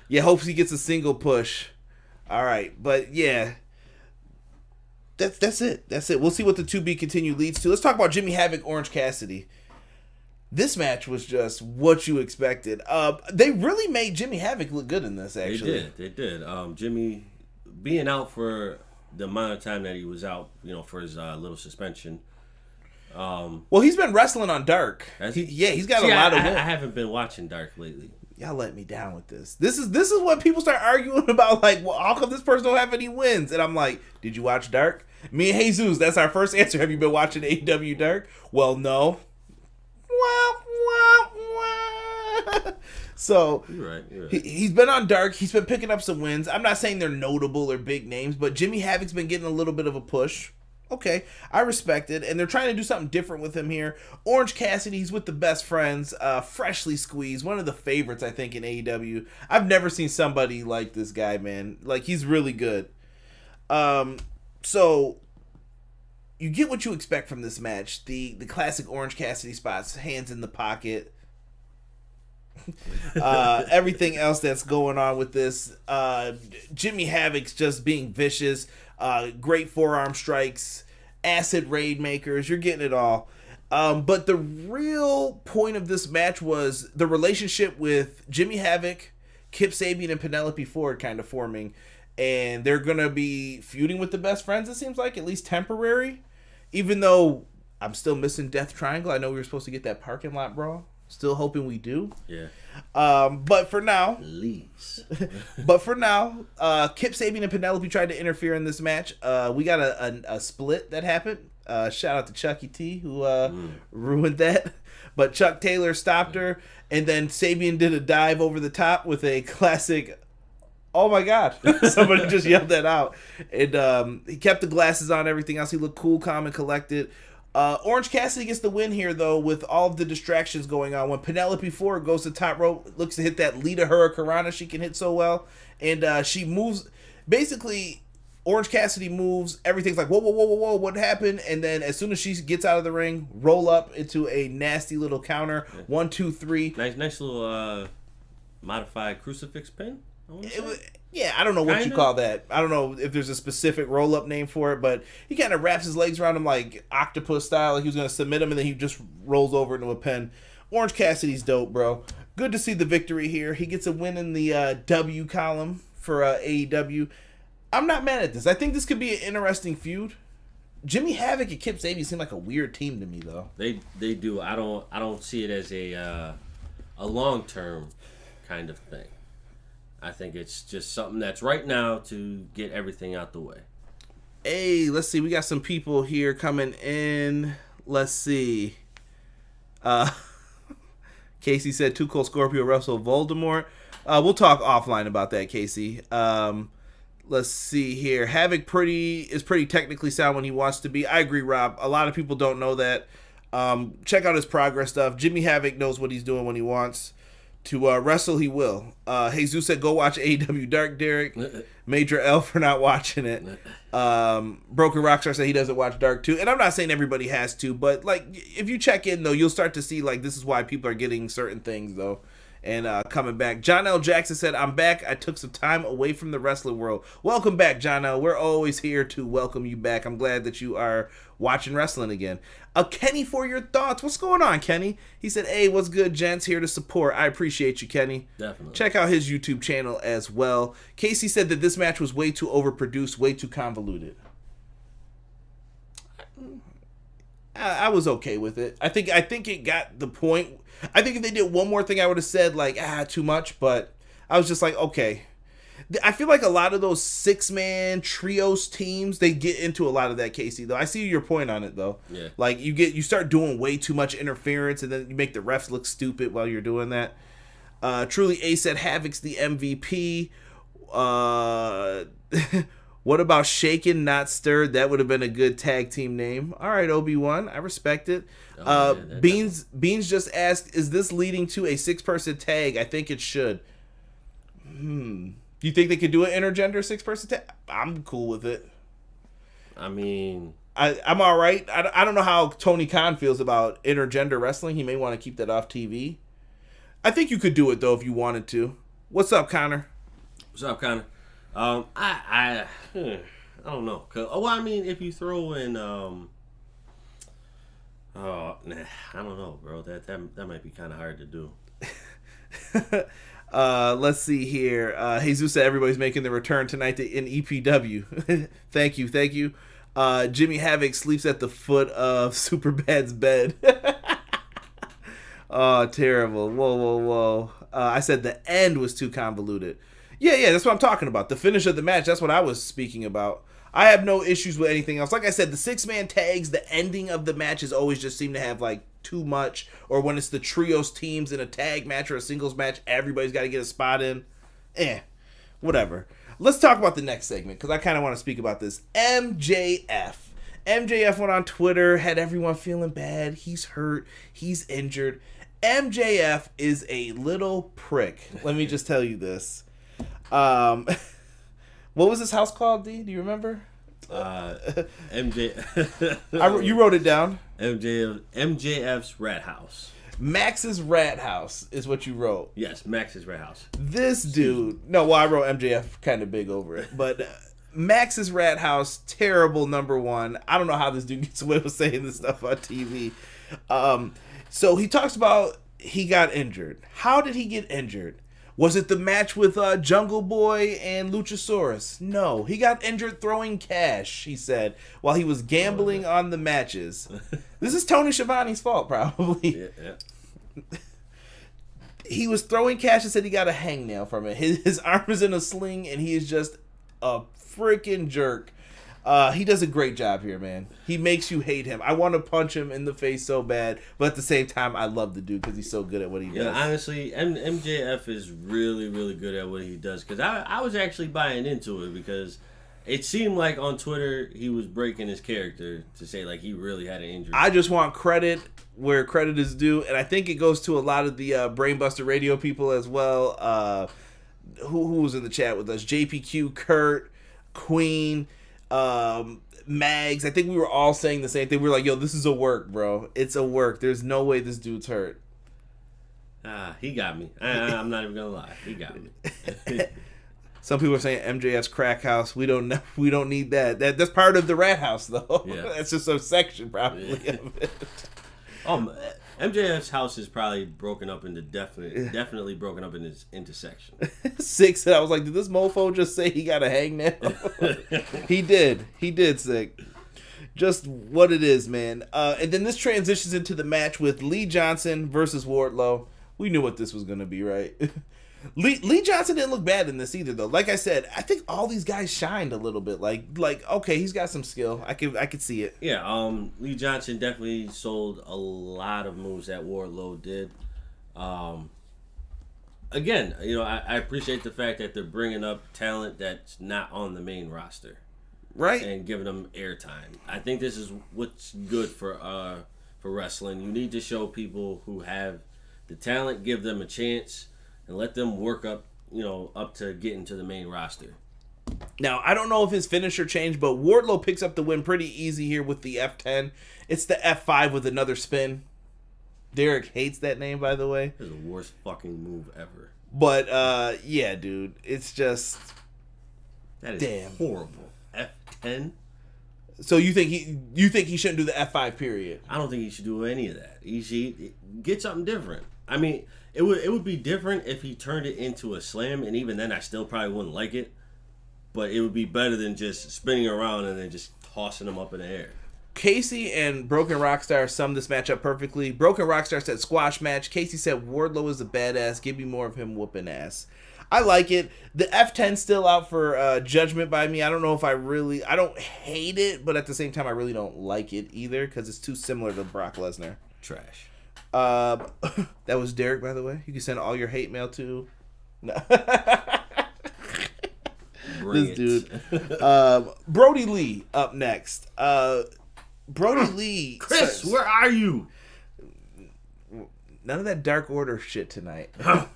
Yeah, hopes he gets a single push. All right, but yeah. That's it. We'll see what the to be continued leads to. Let's talk about Jimmy Havoc, Orange Cassidy. This match was just what you expected. They really made Jimmy Havoc look good in this, actually. They did. Jimmy being out for the amount of time that he was out, you know, for his little suspension. Well, he's been wrestling on Dark. He's got a lot of wins. I haven't been watching Dark lately. Y'all let me down with this. This is when people start arguing about, like, well, how come this person don't have any wins? And I'm like, did you watch Dark? Me and Jesus, that's our first answer. Have you been watching AEW Dark? Well, no. So you're right. He's been on Dark. He's been picking up some wins. I'm not saying they're notable or big names, but Jimmy Havoc's been getting a little bit of a push. Okay, I respect it, and they're trying to do something different with him here. Orange Cassidy's with the Best Friends, freshly squeezed, one of the favorites, I think, in AEW. I've never seen somebody like this guy, man. Like, he's really good. So you get what you expect from this match. The classic Orange Cassidy spots, hands in the pocket. Everything else that's going on with this. Jimmy Havoc's just being vicious. Great forearm strikes, acid raid makers. You're getting it all. But the real point of this match was the relationship with Jimmy Havoc, Kip Sabian, and Penelope Ford kind of forming. And they're going to be feuding with the Best Friends, it seems like, at least temporary. Even though I'm still missing Death Triangle. I know we were supposed to get that parking lot brawl. Still hoping we do. Yeah. But for now, please. Kip Sabian and Penelope tried to interfere in this match. We got a split that happened. Shout out to Chucky T who ruined that. But Chuck Taylor stopped her, and then Sabian did a dive over the top with a classic. Oh my God! Somebody just yelled that out, and he kept the glasses on. Everything else, he looked cool, calm, and collected. Orange Cassidy gets the win here, though, with all of the distractions going on. When Penelope Ford goes to top rope, looks to hit that Lita Hurricanrana she can hit so well, and she moves. Basically, Orange Cassidy moves. Everything's like, whoa, whoa, whoa, whoa, whoa, what happened? And then as soon as she gets out of the ring, roll up into a nasty little counter. 1, 2, 3. Nice little modified crucifix pin. Yeah, I don't know what you call that. I don't know if there's a specific roll-up name for it, but he kind of wraps his legs around him like octopus style, like he was going to submit him, and then he just rolls over into a pin. Orange Cassidy's dope, bro. Good to see the victory here. He gets a win in the W column for AEW. I'm not mad at this. I think this could be an interesting feud. Jimmy Havoc and Kip Sabian seem like a weird team to me, though. They do. I don't see it as a long-term kind of thing. I think it's just something that's right now to get everything out the way. Hey, let's see. We got some people here coming in. Let's see. Casey said Too Cold Scorpio wrestle Voldemort. We'll talk offline about that, Casey. Let's see here. Havoc is pretty technically sound when he wants to be. I agree, Rob. A lot of people don't know that. Check out his progress stuff. Jimmy Havoc knows what he's doing when he wants to wrestle. He will. Jesus said, go watch AEW Dark, Derek. Major L for not watching it. Broken Rockstar said he doesn't watch Dark too. And I'm not saying everybody has to, but like if you check in though, you'll start to see like this is why people are getting certain things though. And coming back. John L. Jackson said, I'm back. I took some time away from the wrestling world. Welcome back, John L. We're always here to welcome you back. I'm glad that you are watching wrestling again. Kenny, for your thoughts. What's going on, Kenny? He said, hey, what's good, gents? Here to support. I appreciate you, Kenny. Definitely. Check out his YouTube channel as well. Casey said that this match was way too overproduced, way too convoluted. I was okay with it. I think it got the point. I think if they did one more thing, I would have said like, too much. But I was just like, okay. I feel like a lot of those 6-man trios teams, they get into a lot of that, Casey. Though I see your point on it, though. Yeah. Like you start doing way too much interference, and then you make the refs look stupid while you're doing that. Truly, A said Havoc's the MVP. What about Shaken Not Stirred? That would have been a good tag team name. All right, Obi-Wan, I respect it. Beans just asked, is this leading to a 6-person tag? I think it should. Do you think they could do an intergender 6-person tag? I'm cool with it. I mean, I'm all right. I don't know how Tony Khan feels about intergender wrestling. He may want to keep that off TV. I think you could do it, though, if you wanted to. What's up, Connor? What's up, Connor? I don't know. Well, I mean, if you throw in, I don't know, bro. That might be kind of hard to do. Let's see here. Jesus said everybody's making the return tonight in EPW. Thank you. Jimmy Havoc sleeps at the foot of Superbad's bed. Oh, terrible. Whoa. I said the end was too convoluted. Yeah, that's what I'm talking about. The finish of the match, that's what I was speaking about. I have no issues with anything else. Like I said, the 6-man tags, the ending of the matches always just seem to have like too much. Or when it's the trios teams in a tag match or a singles match, everybody's got to get a spot in. Whatever. Let's talk about the next segment because I kind of want to speak about this. MJF went on Twitter, had everyone feeling bad. He's hurt. He's injured. MJF is a little prick. Let me just tell you this. What was this house called, D? Do you remember? MJ. You wrote it down. MJF's Rat House. Max's Rat House is what you wrote. Yes, Max's Rat House. This dude. No, well, I wrote MJF kind of big over it, but Max's Rat House, terrible number one. I don't know how this dude gets away with saying this stuff on TV. So he talks about he got injured. How did he get injured? Was it the match with Jungle Boy and Luchasaurus? No, he got injured throwing cash, he said, while he was gambling on the matches. This is Tony Schiavone's fault, probably. Yeah. He was throwing cash and said he got a hangnail from it. His arm is in a sling, and he is just a freaking jerk. He does a great job here, man. He makes you hate him. I want to punch him in the face so bad, but at the same time, I love the dude because he's so good at what he does. Yeah, honestly, MJF is really, really good at what he does. Because I was actually buying into it because it seemed like on Twitter he was breaking his character to say like he really had an injury. I just want credit where credit is due, and I think it goes to a lot of the Brainbuster Radio people as well. Who was in the chat with us? JPQ, Kurt, Queen, Mags. I think we were all saying the same thing. We were like, yo, this is a work, bro. It's a work. There's no way this dude's hurt. He got me. I'm not even gonna lie. He got me. Some people are saying MJF's crack house. We don't know. We don't need that. That's part of the rat house, though. Yeah. That's just a section, probably, of it. MJF's house is probably broken up into definitely broken up into sections. 6, and I was like, did this mofo just say he got a hangnail? He did, Sick. Just what it is, man. And then this transitions into the match with Lee Johnson versus Wardlow. We knew what this was going to be, right? Lee Johnson didn't look bad in this either, though. Like I said, I think all these guys shined a little bit. Like okay, he's got some skill. I could see it. Yeah, Lee Johnson definitely sold a lot of moves that Wardlow did. Again, I appreciate the fact that they're bringing up talent that's not on the main roster, right? And giving them airtime. I think this is what's good for wrestling. You need to show people who have the talent, give them a chance. And let them work up, up to getting to the main roster. Now, I don't know if his finisher changed, but Wardlow picks up the win pretty easy here with the F10. It's the F5 with another spin. Derek hates that name, by the way. It's the worst fucking move ever. But, yeah, dude. It's just... That is horrible. F10? So you think he shouldn't do the F5 period? I don't think he should do any of that. He should get something different. I mean... It would be different if he turned it into a slam, and even then I still probably wouldn't like it. But it would be better than just spinning around and then just tossing them up in the air. Casey and Broken Rockstar summed this match up perfectly. Broken Rockstar said squash match. Casey said Wardlow is a badass. Give me more of him whooping ass. I like it. The F10's still out for judgment by me. I don't know if I don't hate it, but at the same time I really don't like it either because it's too similar to Brock Lesnar. Trash. That was Derek, by the way. You can send all your hate mail to this dude. Brody Lee up next. Brody Lee. Chris, where are you? None of that Dark Order shit tonight. Come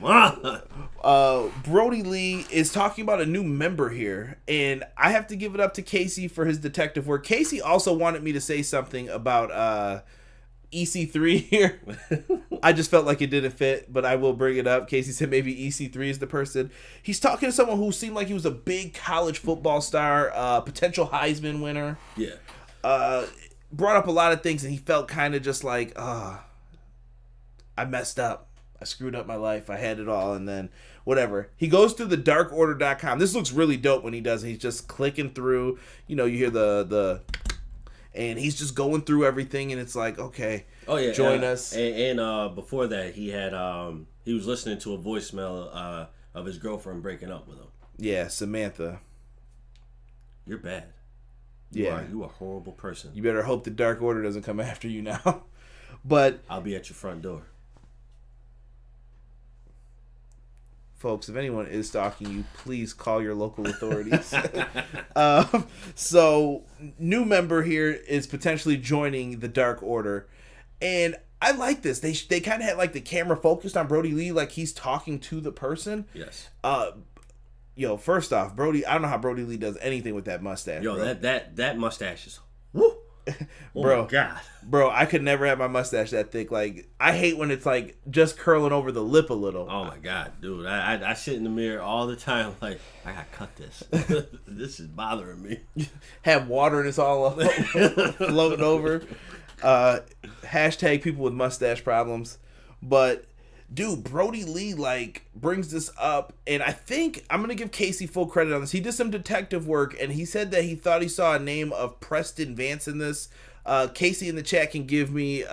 on. Brody Lee is talking about a new member here, and I have to give it up to Casey for his detective work. Casey also wanted me to say something about EC3 here. I just felt like it didn't fit, but I will bring it up. Casey said maybe EC3 is the person. He's talking to someone who seemed like he was a big college football star, potential Heisman winner. Yeah. Brought up a lot of things, and he felt kind of just like, I messed up. I screwed up my life. I had it all, and then whatever. He goes through the darkorder.com. This looks really dope when he does it. He's just clicking through. You hear the and he's just going through everything, and it's like, okay, join us. And before that, he was listening to a voicemail of his girlfriend breaking up with him. Yeah, Samantha. You're bad. You are a horrible person. You better hope the Dark Order doesn't come after you now. But I'll be at your front door. Folks, if anyone is stalking you, please call your local authorities. So, new member here is potentially joining the Dark Order. And I like this. They kind of had like the camera focused on Brody Lee, like he's talking to the person. Yes. First off, Brody, I don't know how Brody Lee does anything with that mustache. Yo, bro. that mustache is... Woo! Oh bro, my God. Bro, I could never have my mustache that thick. Like, I hate when it's like just curling over the lip a little. Oh my God, dude. I sit in the mirror all the time like, I gotta cut this. This is bothering me. Have water and it's all floating over. Hashtag people with mustache problems. But dude, Brody Lee brings this up, and I think I'm gonna give Casey full credit on this. He did some detective work, and he said that he thought he saw a name of Preston Vance in this. Casey in the chat can give me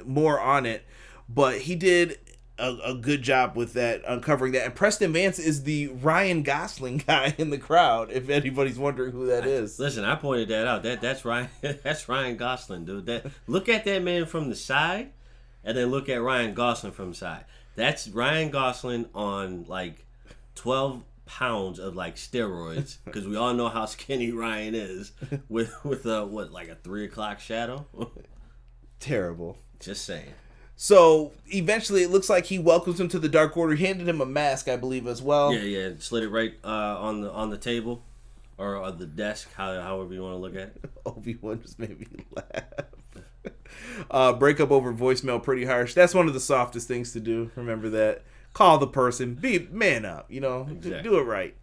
more on it, but he did a good job with that, uncovering that. And Preston Vance is the Ryan Gosling guy in the crowd, if anybody's wondering who that is. Listen, I pointed that out. That's Ryan. That's Ryan Gosling, dude. Look at that man from the side, and then look at Ryan Gosling from the side. That's Ryan Gosling on 12 pounds of steroids, because we all know how skinny Ryan is with a 3 o'clock shadow. Terrible. Just saying. So eventually, it looks like he welcomes him to the Dark Order. He handed him a mask, I believe, as well. Yeah, slid it right on the table or the desk, however you want to look at it. Obi-Wan just made me laugh. Breakup over voicemail, pretty harsh. That's one of the softest things to do. Remember that. Call the person. Be man up. Exactly. Do it right.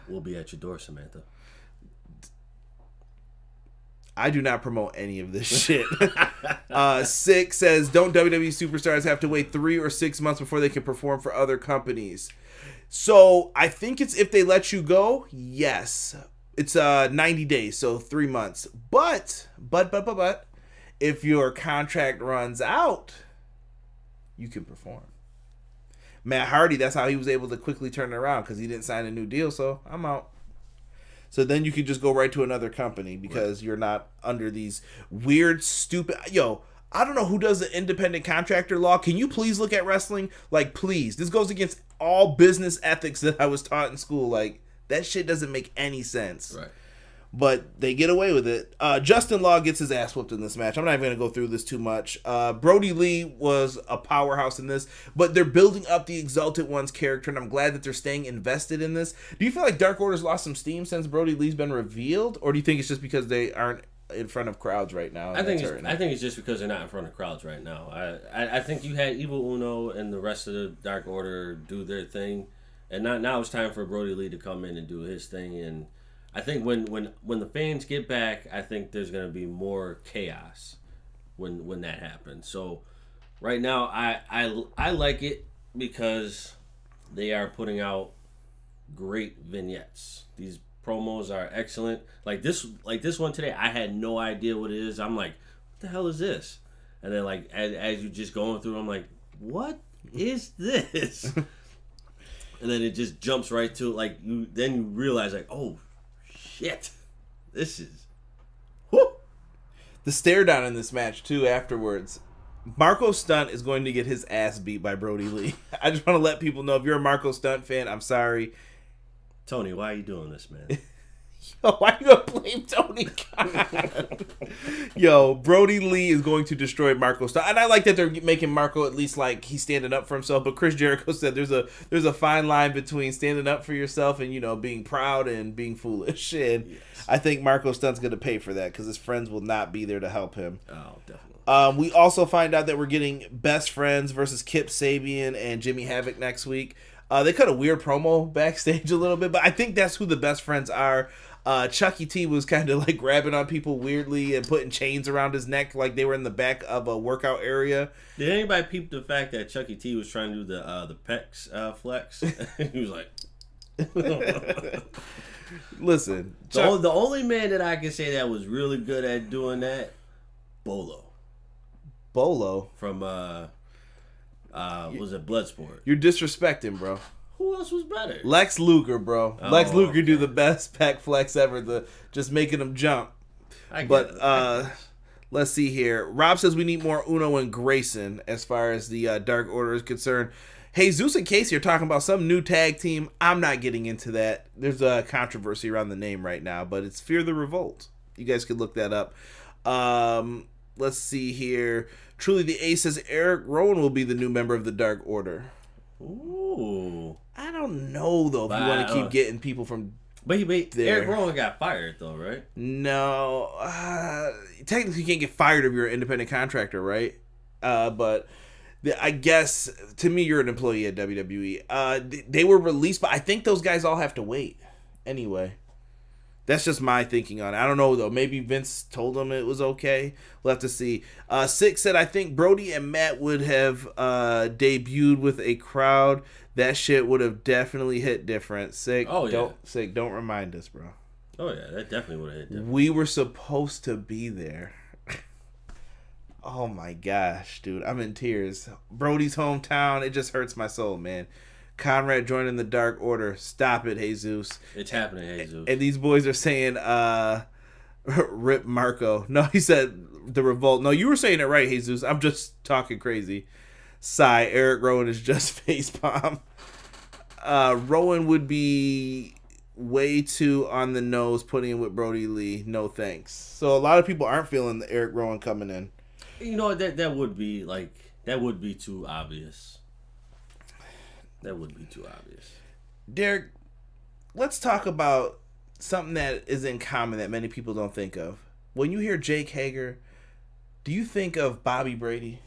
We'll be at your door, Samantha. I do not promote any of this shit. Sick says, don't WWE superstars have to wait 3 or 6 months before they can perform for other companies? So I think it's if they let you go, yes. It's 90 days, so 3 months. But if your contract runs out, you can perform. Matt Hardy, that's how he was able to quickly turn it around, because he didn't sign a new deal, so I'm out. So then you can just go right to another company, because you're not under these weird, stupid... Yo, I don't know who does the independent contractor law. Can you please look at wrestling? Please. This goes against all business ethics that I was taught in school. That shit doesn't make any sense. Right. But they get away with it. Justin Law gets his ass whooped in this match. I'm not even going to go through this too much. Brody Lee was a powerhouse in this, but they're building up the Exalted One's character, and I'm glad that they're staying invested in this. Do you feel like Dark Order's lost some steam since Brody Lee's been revealed, or do you think it's just because they aren't in front of crowds right now? I think it's just because they're not in front of crowds right now. I think you had Evil Uno and the rest of the Dark Order do their thing, and now it's time for Brody Lee to come in and do his thing. And I think when the fans get back, I think there's going to be more chaos when that happens. So right now, I like it because they are putting out great vignettes. These promos are excellent. Like this one today, I had no idea what it is. I'm like, what the hell is this? And then as you just going through, I'm like, what is this? And then it just jumps right to then you realize oh shit, this is whoo. The stare down in this match too afterwards. Marco Stunt is going to get his ass beat by Brody Lee. I just want to let people know, if you're a Marco Stunt fan, I'm sorry. Tony, why are you doing this, man? Yo, why you gonna blame Tony Khan? Yo, Brody Lee is going to destroy Marco Stunt. And I like that they're making Marco at least he's standing up for himself. But Chris Jericho said there's a fine line between standing up for yourself and, being proud and being foolish. And yes. I think Marco Stunt's going to pay for that, because his friends will not be there to help him. Oh, definitely. We also find out that we're getting Best Friends versus Kip Sabian and Jimmy Havoc next week. They cut a weird promo backstage a little bit, but I think that's who the Best Friends are. Chucky T was kind of grabbing on people weirdly and putting chains around his neck like they were in the back of a workout area. Did anybody peep the fact that Chucky T was trying to do the pecs flex? He was like... Listen. The only man that I can say that was really good at doing that, Bolo. From... was it Bloodsport? You're disrespecting, bro. Who else was better? Lex Luger, bro. Lex Luger do the best pec flex ever, just making them jump. Let's see here. Rob says we need more Uno and Grayson as far as the Dark Order is concerned. Hey, Zeus and Casey are talking about some new tag team. I'm not getting into that. There's a controversy around the name right now, but it's Fear the Revolt. You guys could look that up. Let's see here. Truly the Ace says Eric Rowan will be the new member of the Dark Order. Ooh. I don't know, though, if you want to keep getting people from But there. Eric Rowan got fired, though, right? No. Technically, you can't get fired if you're an independent contractor, right? But I guess, to me, you're an employee at WWE. They were released, but I think those guys all have to wait anyway. That's just my thinking on it. I don't know, though. Maybe Vince told him it was okay. We'll have to see. Six said, I think Brody and Matt would have debuted with a crowd. That shit would have definitely hit different. Sick. Oh, yeah. Don't remind us, bro. Oh, yeah. That definitely would have hit different. We were supposed to be there. Oh, my gosh, dude. I'm in tears. Brody's hometown. It just hurts my soul, man. Conrad joining the Dark Order. Stop it, Jesus. It's happening, Jesus. And these boys are saying, rip Marco. No, he said the Revolt. No, you were saying it right, Jesus. I'm just talking crazy. Sigh. Eric Rowan is just facepalm. Rowan would be way too on the nose putting in with Brody Lee. No thanks. So a lot of people aren't feeling the Eric Rowan coming in. You know, that would be too obvious. That would be too obvious. Derek, let's talk about something that is in common that many people don't think of. When you hear Jake Hager, do you think of Bobby Brady?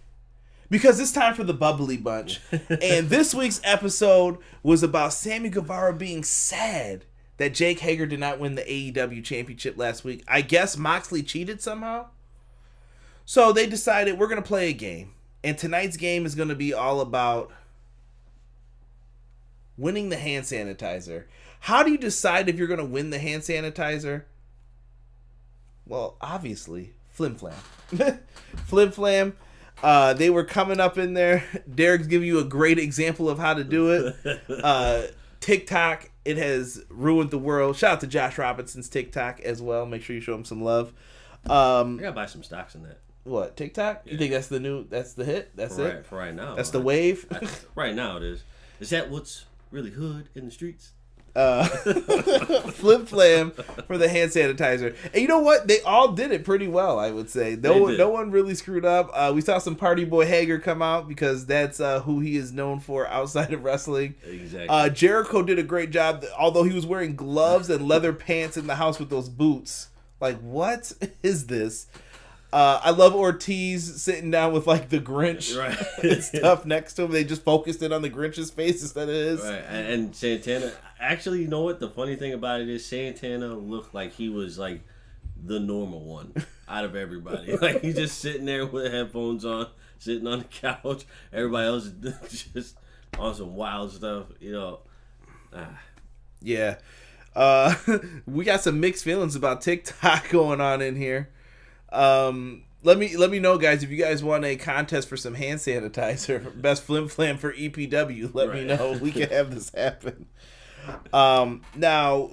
Because it's time for the Bubbly Bunch. And this week's episode was about Sammy Guevara being sad that Jake Hager did not win the AEW championship last week. I guess Moxley cheated somehow. So they decided we're going to play a game. And tonight's game is going to be all about winning the hand sanitizer. How do you decide if you're going to win the hand sanitizer? Well, obviously, flim flam. Flim flam. They were coming up in there. Derek's giving you a great example of how to do it. TikTok, it has ruined the world. Shout out to Josh Robinson's TikTok as well. Make sure you show him some love. I gotta buy some stocks in that. What, TikTok? Yeah. You think that's the hit? That's it? For right now. That's the wave? Right now it is. Is that what's really hood in the streets? Flip flam for the hand sanitizer. And you know what? They all did it pretty well, I would say. No one really screwed up. We saw some Party Boy Hager come out because that's who he is known for outside of wrestling. Exactly. Jericho did a great job, although he was wearing gloves and leather pants in the house with those boots. Like, what is this? I love Ortiz sitting down with like the Grinch and stuff next to him. They just focused it on the Grinch's face instead of his. Right. And Santana, actually, you know what? The funny thing about it is Santana looked like he was like the normal one out of everybody. Like he's just sitting there with headphones on, sitting on the couch. Everybody else is just on some wild stuff, you know. Yeah. We got some mixed feelings about TikTok going on in here. Let me know, guys, if you guys want a contest for some hand sanitizer, best flim flam for EPW, let me know. We can have this happen. Now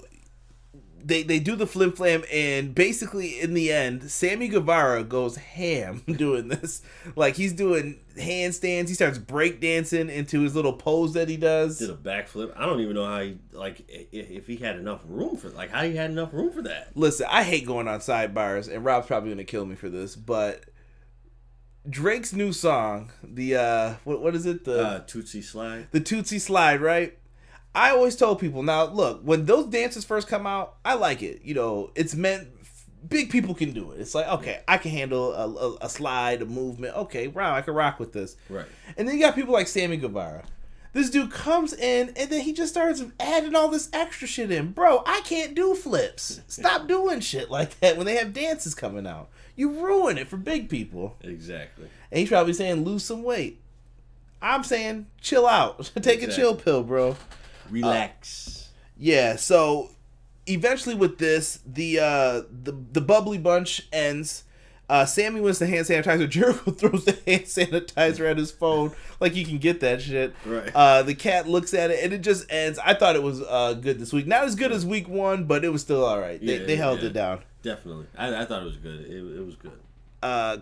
they do the flim flam, and basically in the end, Sammy Guevara goes ham doing this. Like he's doing handstands. He starts breakdancing into his little pose that he does. Did a backflip. I don't even know how he, like, if he had enough room for, like, how he had enough room for that. Listen, I hate going on sidebars, and Rob's probably gonna kill me for this, but Drake's new song, the what is it? The Tootsie Slide. The Tootsie Slide, right? I always told people, now look, when those dances first come out, I like it. You know, it's meant big people can do it. It's like, okay, I can handle a slide, a movement. Okay, wow, I can rock with this. Right. And then you got people like Sammy Guevara. This dude comes in and then he just starts adding all this extra shit in. Bro, I can't do flips. Stop doing shit like that when they have dances coming out. You ruin it for big people. Exactly. And he's probably saying lose some weight. I'm saying chill out. Take a chill pill, bro. Relax. Yeah, so eventually with this, the bubbly bunch ends. Sammy wins the hand sanitizer. Jericho throws the hand sanitizer at his phone like he can get that shit. Right. The cat looks at it and it just ends. I thought it was good this week. Not as good as week one, but it was still all right. They held it down. Definitely. I thought it was good. It was good.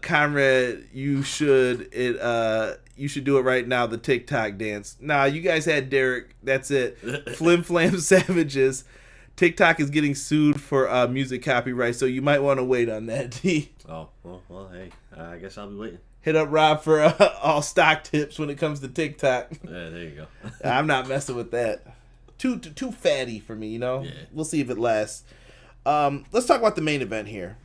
Conrad, you should do it right now, the TikTok dance. Nah, you guys had Derek. That's it. Flim Flam Savages. TikTok is getting sued for music copyright, so you might want to wait on that, D. Oh, well, hey, I guess I'll be waiting. Hit up Rob for all stock tips when it comes to TikTok. Yeah, there you go. I'm not messing with that. Too fatty for me, you know? Yeah. We'll see if it lasts. Let's talk about the main event here.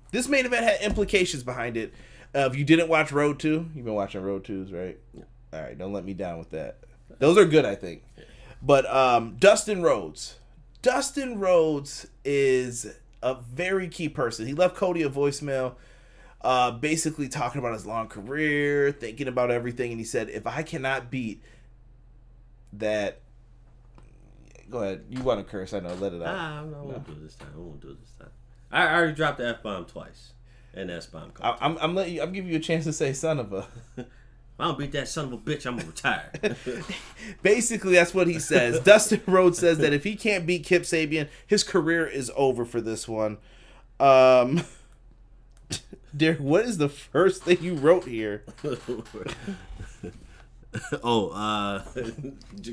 This main event had implications behind it. If you didn't watch Road 2, you've been watching Road 2s, right? Yeah. All right, don't let me down with that. Those are good, I think. Yeah. But Dustin Rhodes. Dustin Rhodes is a very key person. He left Cody a voicemail, basically talking about his long career, thinking about everything, and he said, if I cannot beat that... Go ahead. You want to curse, I know. Let it out. I won't do it this time. I already dropped the F-bomb twice. And S-bomb. I'm giving you a chance to say son of a... If I don't beat that son of a bitch, I'm going to retire. Basically, that's what he says. Dustin Rhodes says that if he can't beat Kip Sabian, his career is over for this one. Derek, what is the first thing you wrote here?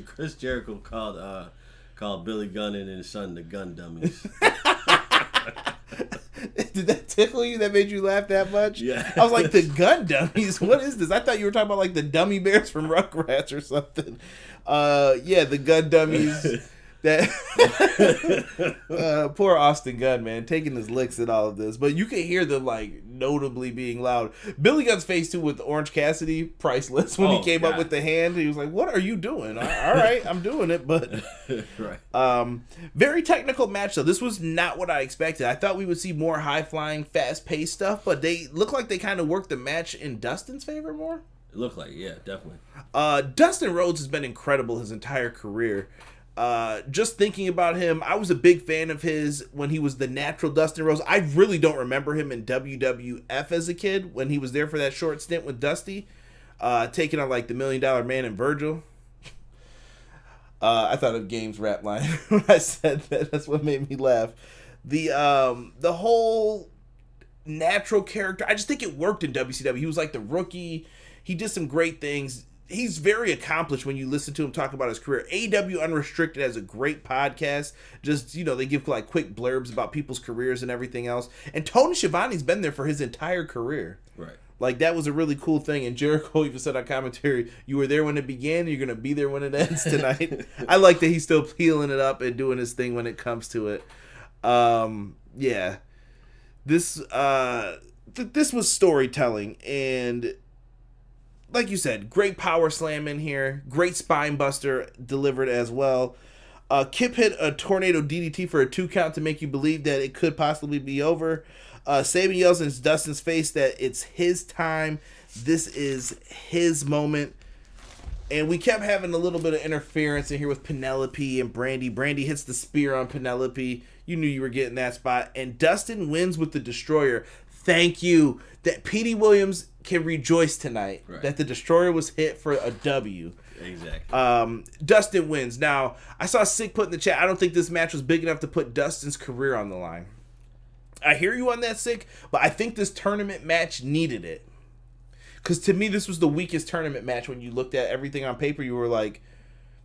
Chris Jericho called Billy Gunn and his son the gun dummies. Did that tickle you? That made you laugh that much? Yeah. I was like, the gun dummies? What is this? I thought you were talking about like the dummy bears from Rugrats or something. Yeah, the gun dummies. That poor Austin Gunn, man, taking his licks at all of this. But you can hear them like notably being loud. Billy Gunn's face too with Orange Cassidy, priceless. When he came up with the hand, he was like, "What are you doing?" All right, I'm doing it, but right. Very technical match though. This was not what I expected. I thought we would see more high flying, fast paced stuff, but they look like they kind of worked the match in Dustin's favor more. It looked like, yeah, definitely. Dustin Rhodes has been incredible his entire career. Just thinking about him, I was a big fan of his when he was the natural Dustin Rhodes. I really don't remember him in WWF as a kid when he was there for that short stint with Dusty, taking on like the $1 Million Man and Virgil. I thought of Game's rap line when I said that. That's what made me laugh. The whole natural character, I just think it worked in WCW. He was like the rookie. He did some great things. He's very accomplished when you listen to him talk about his career. AEW Unrestricted has a great podcast. Just, they give like quick blurbs about people's careers and everything else. And Tony Schiavone's been there for his entire career. Right. Like, that was a really cool thing. And Jericho even said on commentary, you were there when it began, you're going to be there when it ends tonight. I like that he's still peeling it up and doing his thing when it comes to it. Yeah. This was storytelling, and like you said, great power slam in here. Great spine buster delivered as well. Kip hit a tornado DDT for a 2 count to make you believe that it could possibly be over. Sabian yells in Dustin's face that it's his time. This is his moment. And we kept having a little bit of interference in here with Penelope and Brandy. Brandy hits the spear on Penelope. You knew you were getting that spot. And Dustin wins with the Destroyer. Thank you. That Petey Williams can rejoice tonight. Right. That the Destroyer was hit for a W. Exactly. Dustin wins. Now, I saw Sick put in the chat, I don't think this match was big enough to put Dustin's career on the line. I hear you on that, Sick, but I think this tournament match needed it. Because to me, this was the weakest tournament match. When you looked at everything on paper, you were like,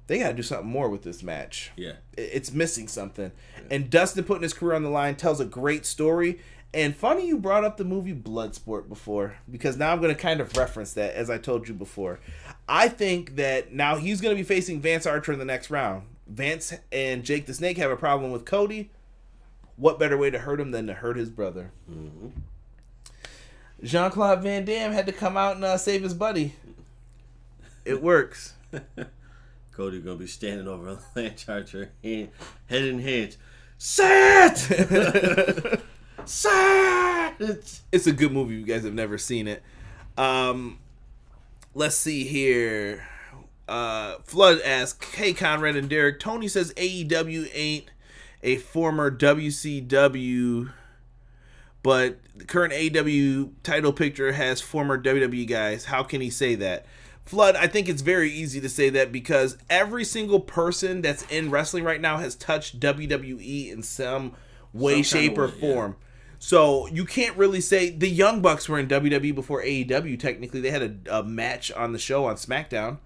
they got to do something more with this match. Yeah. It's missing something. Yeah. And Dustin putting his career on the line tells a great story. And funny you brought up the movie Bloodsport before, because now I'm going to kind of reference that, as I told you before. I think that now he's going to be facing Vance Archer in the next round. Vance and Jake the Snake have a problem with Cody. What better way to hurt him than to hurt his brother? Mm-hmm. Jean-Claude Van Damme had to come out and save his buddy. It works. Cody going to be standing over Lance Archer, head in hands. Sit! It's a good movie. You guys have never seen it. Let's see here. Flood asks, hey Conrad and Derek, Tony says AEW ain't a former WCW, but the current AEW title picture has former WWE guys. How can he say that? Flood, I think it's very easy to say that because every single person that's in wrestling right now has touched WWE in some way, shape, or form. Yeah. So you can't really say the Young Bucks were in WWE before AEW. Technically, they had a match on the show on SmackDown.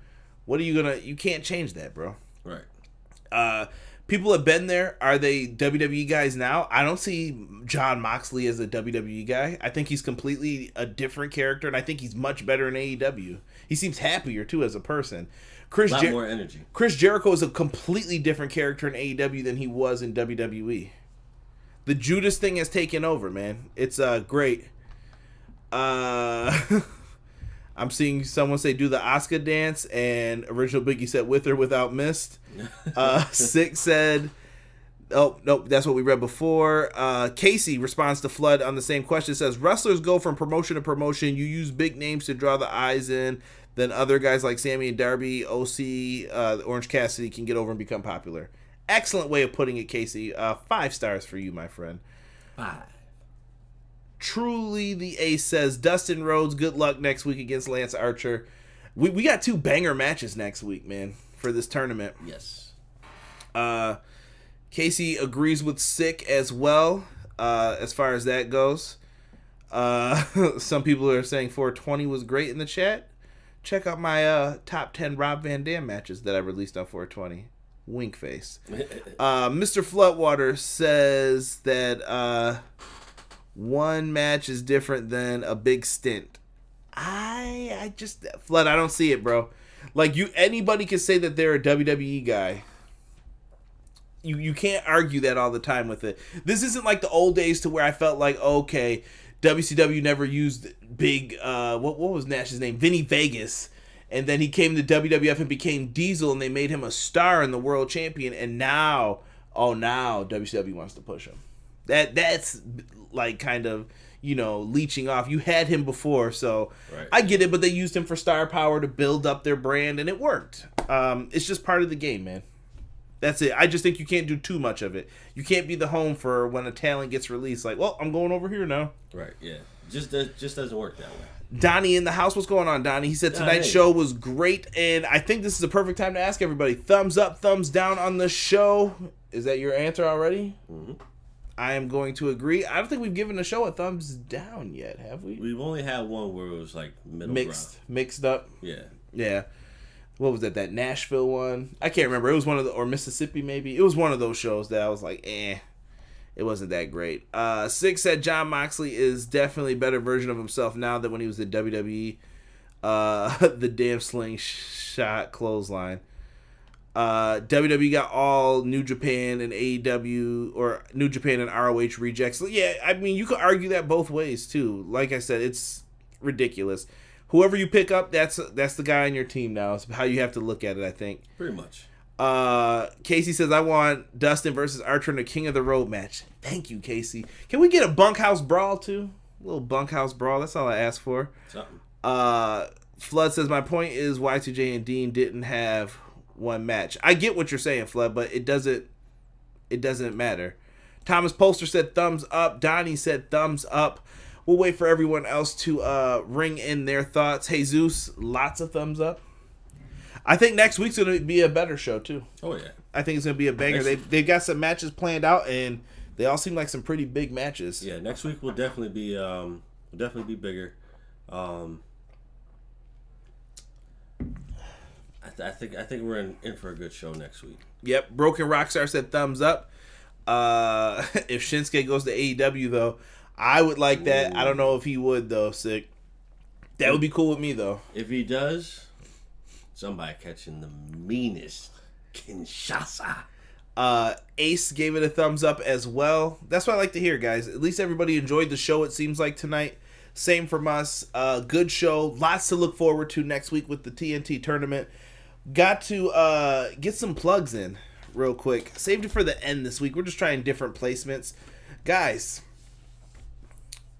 What are you gonna? You can't change that, bro. Right. People have been there. Are they WWE guys now? I don't see John Moxley as a WWE guy. I think he's completely a different character, and I think he's much better in AEW. He seems happier too as a person. A lot more energy. Chris Jericho is a completely different character in AEW than he was in WWE. The Judas thing has taken over, man. It's great. I'm seeing someone say do the Asuka dance, and Original Biggie said with or without mist. Sick said Oh, nope, that's what we read before. Casey responds to Flood on the same question. Says, wrestlers go from promotion to promotion. You use big names to draw the eyes in. Then other guys like Sammy and Darby, OC, Orange Cassidy can get over and become popular. Excellent way of putting it, Casey. 5 stars for you, my friend. 5. Truly the Ace says, Dustin Rhodes, good luck next week against Lance Archer. We got 2 banger matches next week, man, for this tournament. Yes. Casey agrees with Sick as well, as far as that goes. Some people are saying 420 was great in the chat. Check out my top 10 Rob Van Dam matches that I released on 420. Wink face. Mr. Floodwater says that one match is different than a big stint. I just, Flood, I don't see it, bro. Like, anybody can say that they're a WWE guy. You can't argue that all the time with it. This isn't like the old days to where I felt like, okay, WCW never used big, what was Nash's name? Vinny Vegas. And then he came to WWF and became Diesel, and they made him a star and the world champion. And now WCW wants to push him. That's like kind of, leeching off. You had him before, so right. I get it, but they used him for star power to build up their brand, and it worked. It's just part of the game, man. That's it. I just think you can't do too much of it. You can't be the home for when a talent gets released. Like, well, I'm going over here now. Right, yeah. Just doesn't work that way. Donnie in the house. What's going on, Donnie? He said tonight's show was great, and I think this is a perfect time to ask everybody, thumbs up, thumbs down on the show. Is that your answer already? Mm-hmm. I am going to agree. I don't think we've given the show a thumbs down yet, have we? We've only had one where it was like mixed up. Yeah. What was that Nashville one? I can't remember. It was one of or Mississippi maybe. It was one of those shows that I was like, it wasn't that great. 6 said John Moxley is definitely a better version of himself now than when he was at WWE. The damn slingshot clothesline. WWE got all New Japan and AEW or New Japan and ROH rejects. Yeah, I mean, you could argue that both ways too. Like I said, it's ridiculous. Whoever you pick up, that's the guy on your team now. It's how you have to look at it, I think. Pretty much. Casey says, I want Dustin versus Archer in a King of the Road match. Thank you, Casey. Can we get a bunkhouse brawl, too? A little bunkhouse brawl. That's all I asked for. Something. Flood says, my point is Y2J and Dean didn't have one match. I get what you're saying, Flood, but it doesn't matter. Thomas Polster said thumbs up. Donnie said thumbs up. We'll wait for everyone else to ring in their thoughts. Jesus, lots of thumbs up. I think next week's going to be a better show, too. Oh, yeah. I think it's going to be a banger. They've got some matches planned out, and they all seem like some pretty big matches. Yeah, next week will definitely be bigger. I think we're in for a good show next week. Yep. Broken Rockstar said thumbs up. If Shinsuke goes to AEW, though, I would like that. Ooh. I don't know if he would, though, Sick. That would be cool with me, though. If he does, somebody catching the meanest Kinshasa. Ace gave it a thumbs up as well. That's what I like to hear, guys. At least everybody enjoyed the show, it seems like, tonight. Same from us. Good show. Lots to look forward to next week with the TNT tournament. Got to get some plugs in real quick. Saved it for the end this week. We're just trying different placements. Guys,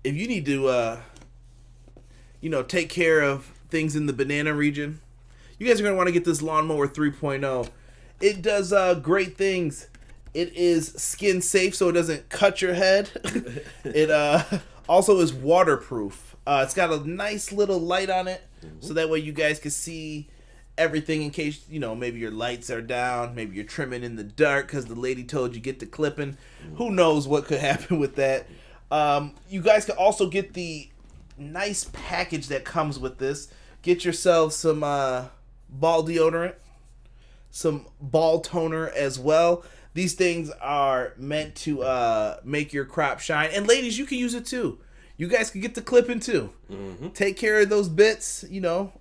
if you need to, take care of things in the banana region, you guys are going to want to get this Lawnmower 3.0. It does great things. It is skin safe so it doesn't cut your head. It also is waterproof. It's got a nice little light on it, so that way you guys can see everything in case, maybe your lights are down, maybe you're trimming in the dark because the lady told you get the clipping. Who knows what could happen with that. You guys can also get the nice package that comes with this. Get yourself some ball deodorant, some ball toner as well. These things are meant to make your crop shine. And ladies, you can use it too. You guys can get the clipping too. Mm-hmm. Take care of those bits,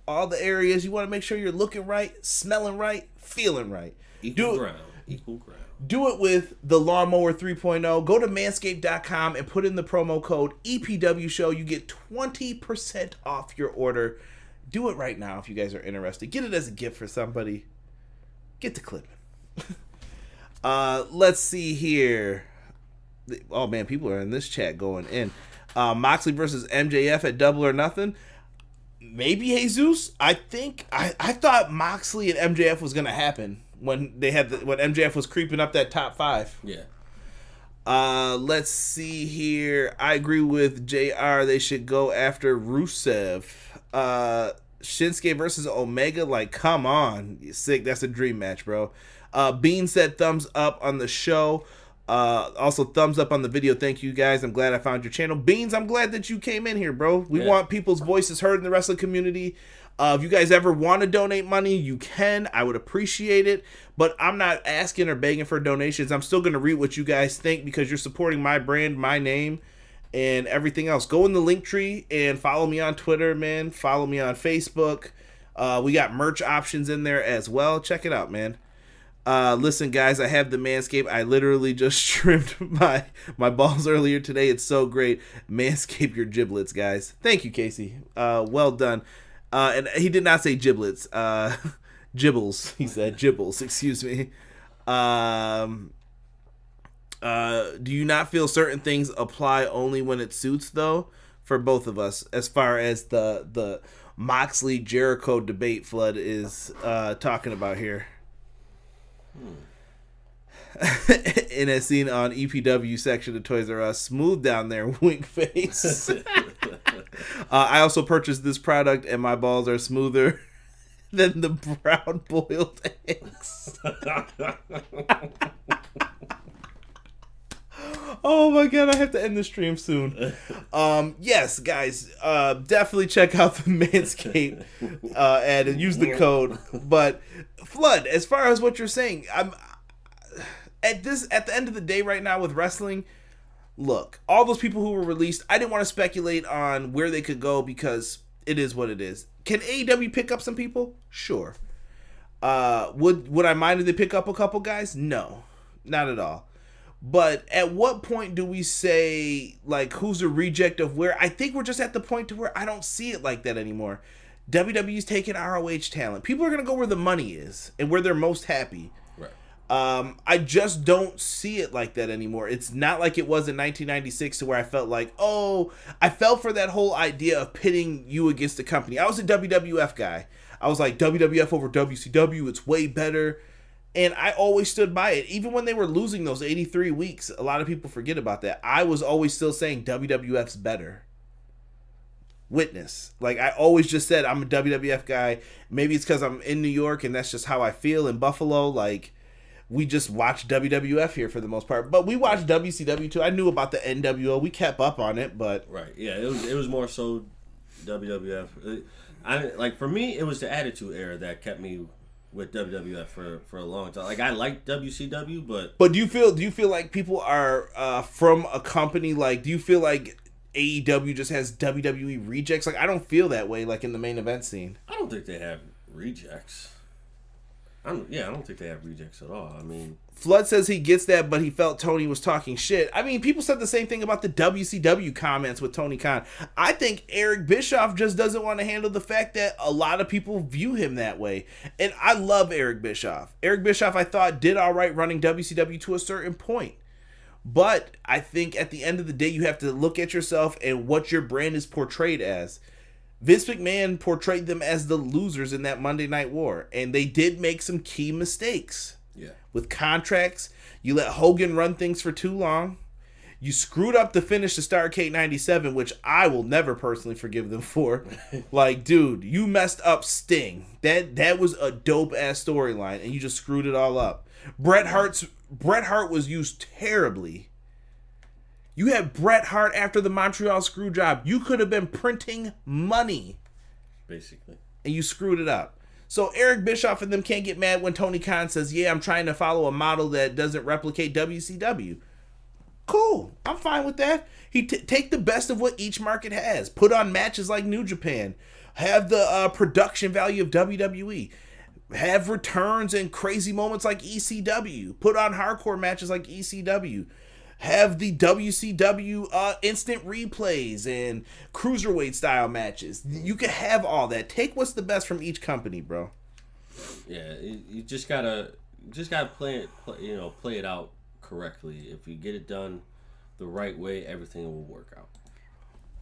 all the areas. You want to make sure you're looking right, smelling right, feeling right. Equal ground. Do it with the Lawnmower 3.0. Go to manscaped.com and put in the promo code EPW Show. You get 20% off your order. Do it right now if you guys are interested. Get it as a gift for somebody. Get the clipping. Let's see here. Oh man, people are in this chat going in. Moxley versus MJF at Double or Nothing. Maybe Jesus. I think I thought Moxley and MJF was gonna happen when when MJF was creeping up that top 5. Yeah. Let's see here. I agree with JR. They should go after Rusev. Shinsuke versus Omega. Like, come on, sick. That's a dream match, bro. Bean said thumbs up on the show. Also thumbs up on the video. Thank you guys. I'm glad I found your channel. Beans, I'm glad that you came in here, bro. We want people's voices heard in the wrestling community. If you guys ever want to donate money, you can. I would appreciate it. But I'm not asking or begging for donations. I'm still going to read what you guys think because you're supporting my brand, my name, and everything else. Go in the link tree and follow me on Twitter, man. Follow me on Facebook. We got merch options in there as well. Check it out, man. Listen, guys, I have the Manscaped. I literally just trimmed my balls earlier today. It's so great. Manscaped your giblets, guys. Thank you, Casey. Well done. And he did not say giblets. Gibbles. He said gibbles. Excuse me. Do you not feel certain things apply only when it suits, though? For both of us, as far as the Moxley Jericho debate Flood is talking about here. In a scene on EPW section of Toys R Us, smooth down there, wink face. I also purchased this product and my balls are smoother than the brown boiled eggs. Oh my god, I have to end the stream soon. Yes, guys, definitely check out the Manscaped ad and use the code. But Flood, as far as what you're saying, I'm at the end of the day right now with wrestling, look, all those people who were released, I didn't want to speculate on where they could go because it is what it is. Can AEW pick up some people? Sure. Would I mind if they pick up a couple guys? No, not at all. But at what point do we say, like, who's a reject of where? I think we're just at the point to where I don't see it like that anymore. WWE's taking ROH talent. People are going to go where the money is and where they're most happy. Right. I just don't see it like that anymore. It's not like it was in 1996 to where I felt like, I fell for that whole idea of pitting you against the company. I was a WWF guy. I was like, WWF over WCW, it's way better. And I always stood by it. Even when they were losing those 83 weeks, a lot of people forget about that. I was always still saying WWF's better. Witness. Like, I always just said I'm a WWF guy. Maybe it's because I'm in New York and that's just how I feel. In Buffalo, like, we just watch WWF here for the most part. But we watched WCW too. I knew about the NWO. We kept up on it, but... Right. Yeah, it was more so WWF. For me, it was the Attitude Era that kept me with WWF for a long time. Like, I like WCW, but do you feel like people are from a company, like, do you feel like AEW just has WWE rejects? Like, I don't feel that way, like, in the main event scene. I don't think they have rejects. I don't think they have rejects at all. I mean, Flood says he gets that, but he felt Tony was talking shit. I mean, people said the same thing about the WCW comments with Tony Khan. I think Eric Bischoff just doesn't want to handle the fact that a lot of people view him that way. And I love Eric Bischoff. Eric Bischoff, I thought, did all right running WCW to a certain point. But I think at the end of the day, you have to look at yourself and what your brand is portrayed as. Vince McMahon portrayed them as the losers in that Monday Night War, and they did make some key mistakes. Yeah. With contracts, you let Hogan run things for too long. You screwed up the finish to Starrcade 97, which I will never personally forgive them for. Like, dude, you messed up Sting. That was a dope-ass storyline, and you just screwed it all up. Bret Hart was used terribly. You had Bret Hart after the Montreal screw job. You could have been printing money. Basically. And you screwed it up. So Eric Bischoff and them can't get mad when Tony Khan says, yeah, I'm trying to follow a model that doesn't replicate WCW. Cool. I'm fine with that. Take the best of what each market has. Put on matches like New Japan. Have the production value of WWE. Have returns and crazy moments like ECW. Put on hardcore matches like ECW. Have the WCW instant replays and cruiserweight style matches. You can have all that. Take what's the best from each company, bro. Yeah, you just gotta just gotta play it out correctly. If you get it done the right way, everything will work out.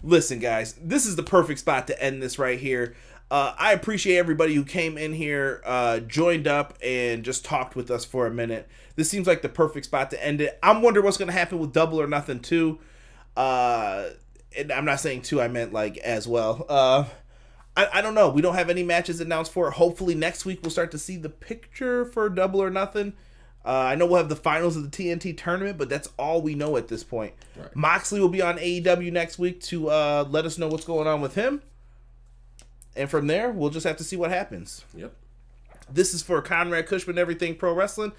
Listen, guys, this is the perfect spot to end this right here. I appreciate everybody who came in here, joined up, and just talked with us for a minute. This seems like the perfect spot to end it. I'm wondering what's going to happen with Double or Nothing 2. And I'm not saying 2, I meant like as well. I don't know. We don't have any matches announced for it. Hopefully next week we'll start to see the picture for Double or Nothing. I know we'll have the finals of the TNT tournament, but that's all we know at this point. Right. Moxley will be on AEW next week to let us know what's going on with him. And from there, we'll just have to see what happens. Yep. This is for Conrad Cushman, Everything Pro Wrestling.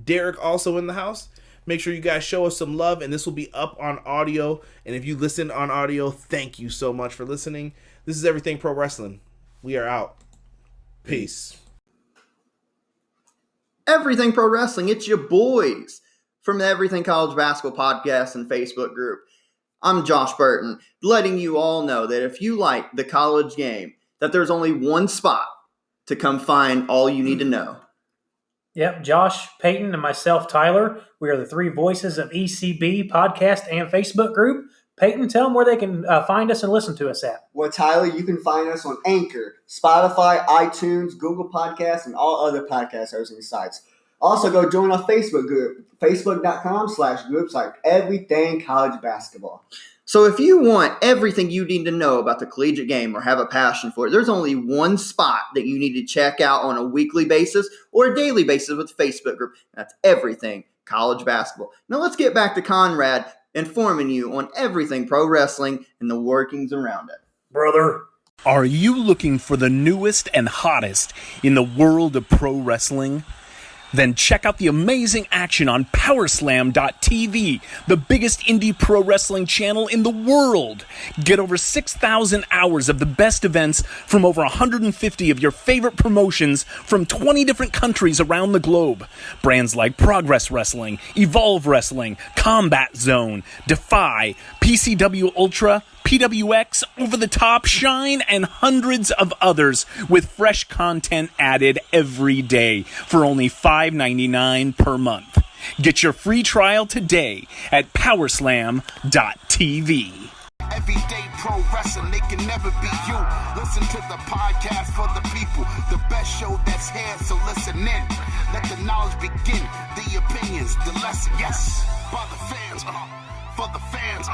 Derek also in the house. Make sure you guys show us some love, and this will be up on audio. And if you listen on audio, thank you so much for listening. This is Everything Pro Wrestling. We are out. Peace. Everything Pro Wrestling, it's your boys from the Everything College Basketball Podcast and Facebook group. I'm Josh Burton, letting you all know that if you like the college game, that there's only one spot to come find all you need to know. Yep, Josh, Peyton, and myself, Tyler. We are the three voices of ECB podcast and Facebook group. Peyton, tell them where they can find us and listen to us at. Well, Tyler, you can find us on Anchor, Spotify, iTunes, Google Podcasts, and all other podcast hosting sites. Also, go join our Facebook group, facebook.com/groups like Everything College Basketball. So if you want everything you need to know about the collegiate game or have a passion for it, there's only one spot that you need to check out on a weekly basis or a daily basis with the Facebook group. That's Everything College Basketball. Now let's get back to Conrad informing you on everything pro wrestling and the workings around it. Brother. Are you looking for the newest and hottest in the world of pro wrestling? Then check out the amazing action on Powerslam.tv, the biggest indie pro wrestling channel in the world. Get over 6,000 hours of the best events from over 150 of your favorite promotions from 20 different countries around the globe. Brands like Progress Wrestling, Evolve Wrestling, Combat Zone, Defy, PCW Ultra, PWX, Over the Top, Shine, and hundreds of others with fresh content added every day for only $5.99 per month. Get your free trial today at Powerslam.tv. Everyday pro wrestling, they can never be you. Listen to the podcast for the people, the best show that's here, so listen in. Let the knowledge begin, the opinions, the lesson, yes. For the fans,